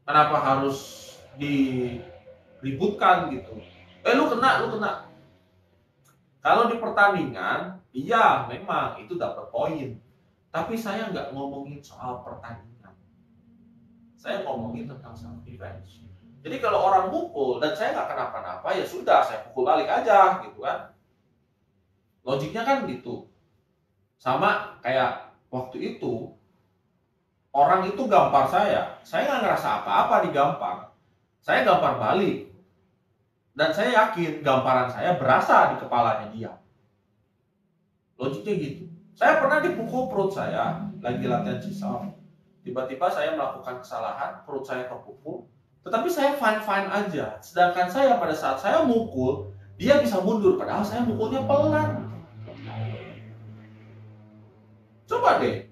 Kenapa harus diributkan gitu? Lu kena. Kalau di pertandingan, iya memang itu dapat poin. Tapi saya nggak ngomongin soal pertandingan. Saya ngomongin tentang self defense. Jadi kalau orang mukul dan saya nggak kenapa-napa, ya sudah, saya pukul balik aja gitu kan. Logiknya kan gitu. Sama kayak waktu itu orang itu gampar saya nggak ngerasa apa-apa digampar, saya gampar balik, dan saya yakin gamparan saya berasa di kepalanya dia. Logiknya gitu. Saya pernah dipukul perut saya lagi latihan cisau, tiba-tiba saya melakukan kesalahan, perut saya kepukul, tetapi saya fine aja. Sedangkan saya pada saat saya mukul, dia bisa mundur, padahal saya mukulnya pelan. Coba deh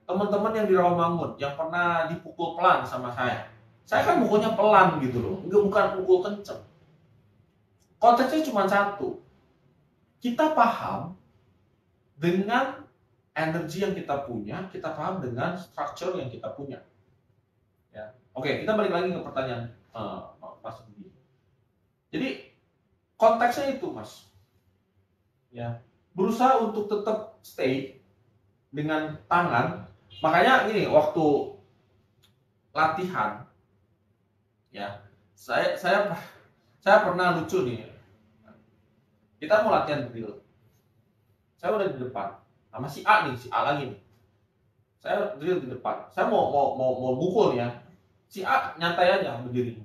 teman-teman yang di Rawamangun yang pernah dipukul pelan sama saya kan mukulnya pelan gitu loh, bukan pukul kenceng. Konteksnya cuma satu, kita paham dengan energi yang kita punya, kita paham dengan structure yang kita punya. Ya, oke, kita balik lagi ke pertanyaan Mas Budi. Jadi konteksnya itu, Mas, ya, berusaha untuk tetap stay dengan tangan. Makanya gini, waktu latihan, ya, saya pernah lucu nih. Kita mau latihan drill, saya udah di depan sama si A lagi nih. Saya drill di depan, saya mau mukul ya. Si A nyantai aja berdiri.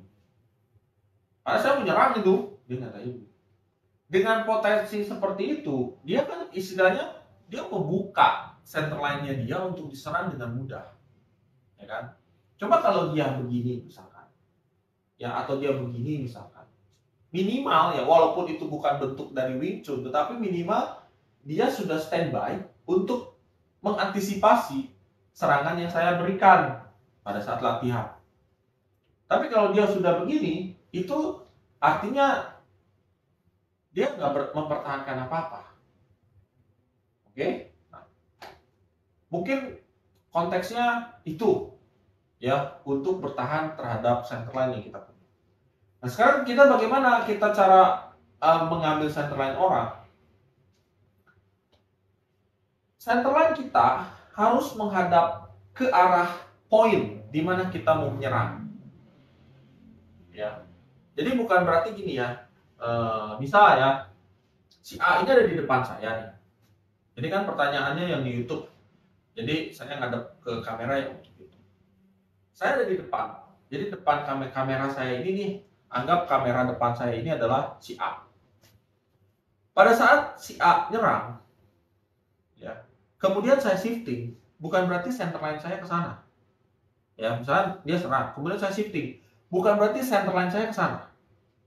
Karena saya menyerang itu, dia nyantai. Dengan potensi seperti itu, dia kan istilahnya dia membuka center line-nya dia untuk diserang dengan mudah, ya kan? Coba kalau dia begini misalkan, ya, atau dia begini misalkan, minimal ya, walaupun itu bukan bentuk dari Wing Chun, tetapi minimal dia sudah standby untuk mengantisipasi serangan yang saya berikan pada saat latihan. Tapi kalau dia sudah begini, itu artinya dia nggak mempertahankan apa-apa. Oke? Nah, mungkin konteksnya itu ya, untuk bertahan terhadap center line yang kita punya. Nah, sekarang kita bagaimana kita cara mengambil center line orang? Center line kita harus menghadap ke arah poin di mana kita mau menyerang. Ya. Jadi bukan berarti gini ya. Misal ya, si A ini ada di depan saya nih. Jadi kan pertanyaannya yang di YouTube. Jadi saya ngadep ke kamera ya untuk YouTube. Saya ada di depan. Jadi depan kamera saya ini nih, anggap kamera depan saya ini adalah si A. Pada saat si A nyerang, ya, kemudian saya shifting, bukan berarti center line saya ke sana. Ya, misalnya dia serang, kemudian saya shifting, bukan berarti center line saya ke sana.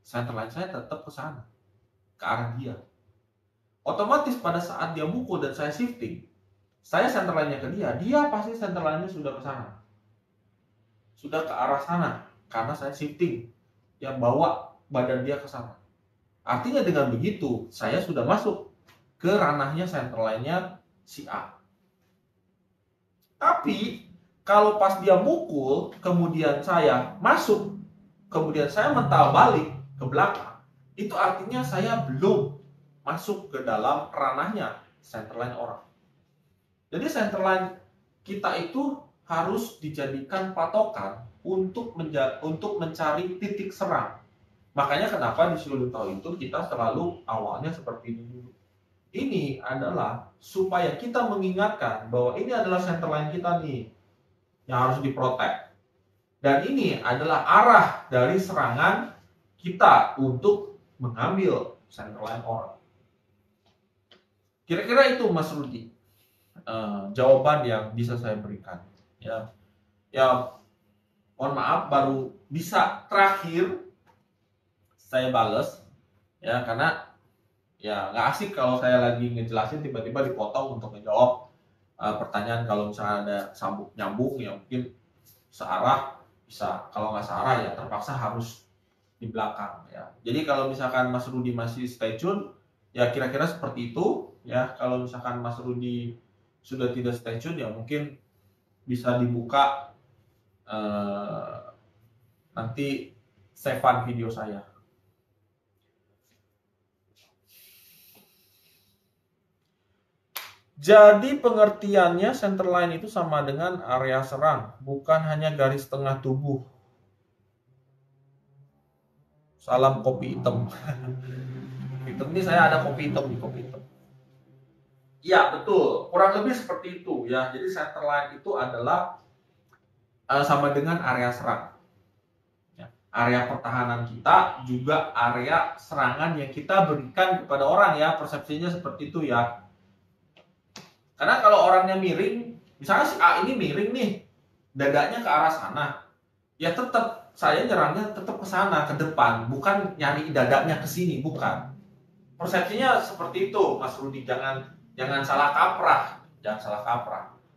Center line saya tetap ke sana, ke arah dia. Otomatis pada saat dia mukul dan saya shifting, saya center line-nya ke dia, dia pasti center line-nya sudah ke sana. Sudah ke arah sana, karena saya shifting, yang bawa badan dia ke sana. Artinya dengan begitu, saya sudah masuk ke ranahnya center line-nya si A. Tapi, kalau pas dia mukul, kemudian saya masuk, kemudian saya mental balik ke belakang, itu artinya saya belum masuk ke dalam ranahnya center line orang. Jadi center line kita itu harus dijadikan patokan untuk mencari titik serang. Makanya kenapa di Siulun Tahu itu kita selalu awalnya seperti ini dulu. Ini adalah supaya kita mengingatkan bahwa ini adalah center line kita nih yang harus diprotek. Dan ini adalah arah dari serangan kita untuk mengambil center line orang. Kira-kira itu Mas Rudi jawaban yang bisa saya berikan. Ya, mohon maaf baru bisa terakhir saya bales ya, karena ya nggak asik kalau saya lagi ngejelasin tiba-tiba dipotong untuk menjawab pertanyaan. Kalau misalnya ada sambung nyambung ya mungkin searah bisa, kalau nggak searah ya terpaksa harus di belakang ya. Jadi kalau misalkan Mas Rudi masih stay tune ya kira-kira seperti itu ya. Kalau misalkan Mas Rudi sudah tidak stay tune ya mungkin bisa dibuka nanti save-an video saya. Jadi pengertiannya center line itu sama dengan area serang, bukan hanya garis tengah tubuh. Salam kopi hitam. Hitam ini saya ada kopi hitam di kopi hitam. Ya betul, kurang lebih seperti itu ya. Jadi center line itu adalah sama dengan area serang. Ya. Area pertahanan kita juga area serangan yang kita berikan kepada orang ya. Persepsinya seperti itu ya. Karena kalau orangnya miring, misalnya si A ini miring nih, dadanya ke arah sana, ya tetap saya nyerangnya tetap ke sana, ke depan, bukan nyari dadanya ke sini, bukan. Persepsinya seperti itu, Mas Rudi, jangan salah kaprah,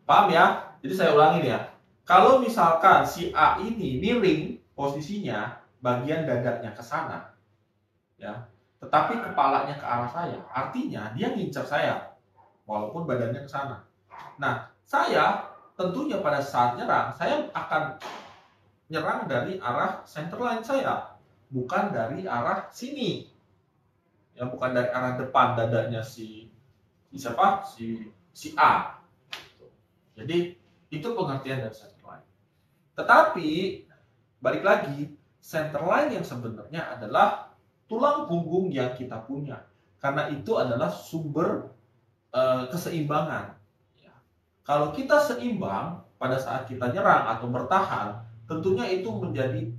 paham ya? Jadi saya ulangi ya, kalau misalkan si A ini miring posisinya, bagian dadanya ke sana, ya, tetapi kepalanya ke arah saya, artinya dia ngincer saya. Walaupun badannya ke sana. Nah, saya tentunya pada saat nyerang, saya akan nyerang dari arah center line saya, bukan dari arah sini. Ya, bukan dari arah depan dadanya si siapa? Si A. Jadi, itu pengertian dari center line. Tetapi, balik lagi, center line yang sebenarnya adalah tulang punggung yang kita punya. Karena itu adalah sumber keseimbangan. Ya. Kalau kita seimbang pada saat kita nyerang atau bertahan, tentunya itu menjadi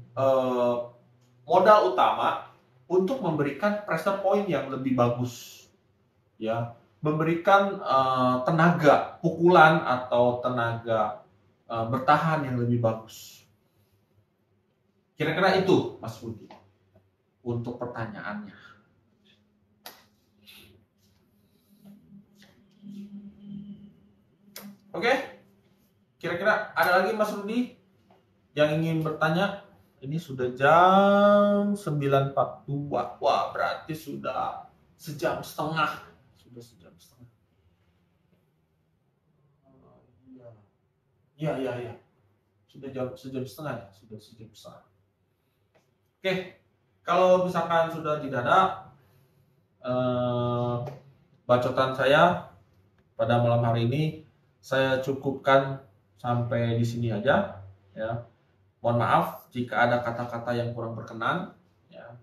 modal utama untuk memberikan pressure point yang lebih bagus, ya, memberikan tenaga pukulan atau tenaga bertahan yang lebih bagus. Kira-kira itu, Mas Budi, untuk pertanyaannya. Oke, kira-kira Kira-kira ada lagi Mas Rudi yang ingin bertanya? Ini sudah jam 9.42. Wah, berarti sudah sejam setengah. Sudah sejam setengah. Iya. Sudah sejam setengah ya. Sudah sejam setengah. Oke, kalau misalkan sudah tidak ada bacotan saya pada malam hari ini, saya cukupkan sampai di sini aja ya. Mohon maaf jika ada kata-kata yang kurang berkenan ya,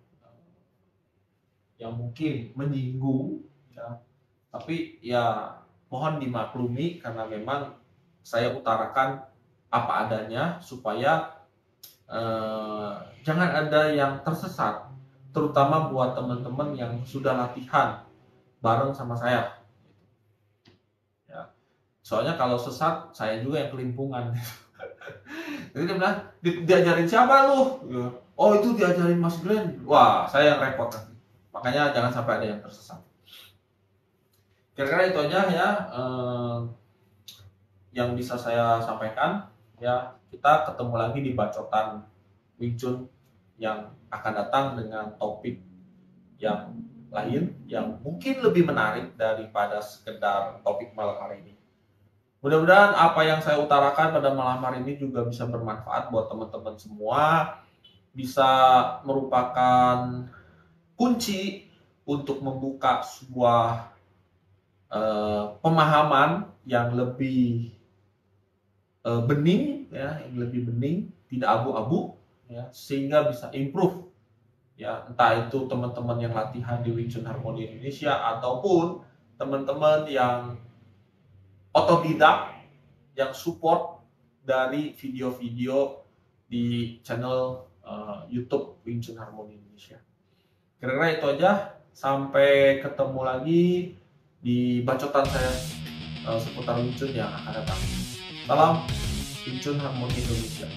yang mungkin menyinggung ya. Tapi ya mohon dimaklumi karena memang saya utarakan apa adanya supaya jangan ada yang tersesat, terutama buat teman-teman yang sudah latihan bareng sama saya. Ya. Soalnya kalau sesat saya juga yang kelimpungan. Jadi dia bilang, diajarin siapa lu? Oh itu diajarin Mas Glenn. Wah, saya yang repot nanti. Makanya jangan sampai ada yang tersesat. Kira-kira itu aja ya yang bisa saya sampaikan. Ya, kita ketemu lagi di bacotan Wing Chun yang akan datang dengan topik yang lain yang mungkin lebih menarik daripada sekedar topik malam hari ini. Mudah-mudahan apa yang saya utarakan pada malam hari ini juga bisa bermanfaat buat teman-teman semua, bisa merupakan kunci untuk membuka sebuah pemahaman yang lebih bening, ya, yang lebih bening, tidak abu-abu, ya, sehingga bisa improve, ya, entah itu teman-teman yang latihan di Wing Chun Harmony Indonesia ataupun teman-teman yang otodidak yang support dari video-video di channel YouTube Wing Chun Harmony Indonesia. Kira-kira itu aja. Sampai ketemu lagi di bacotan saya seputar Wing Chun yang akan datang. Salam Wing Chun Harmony Indonesia.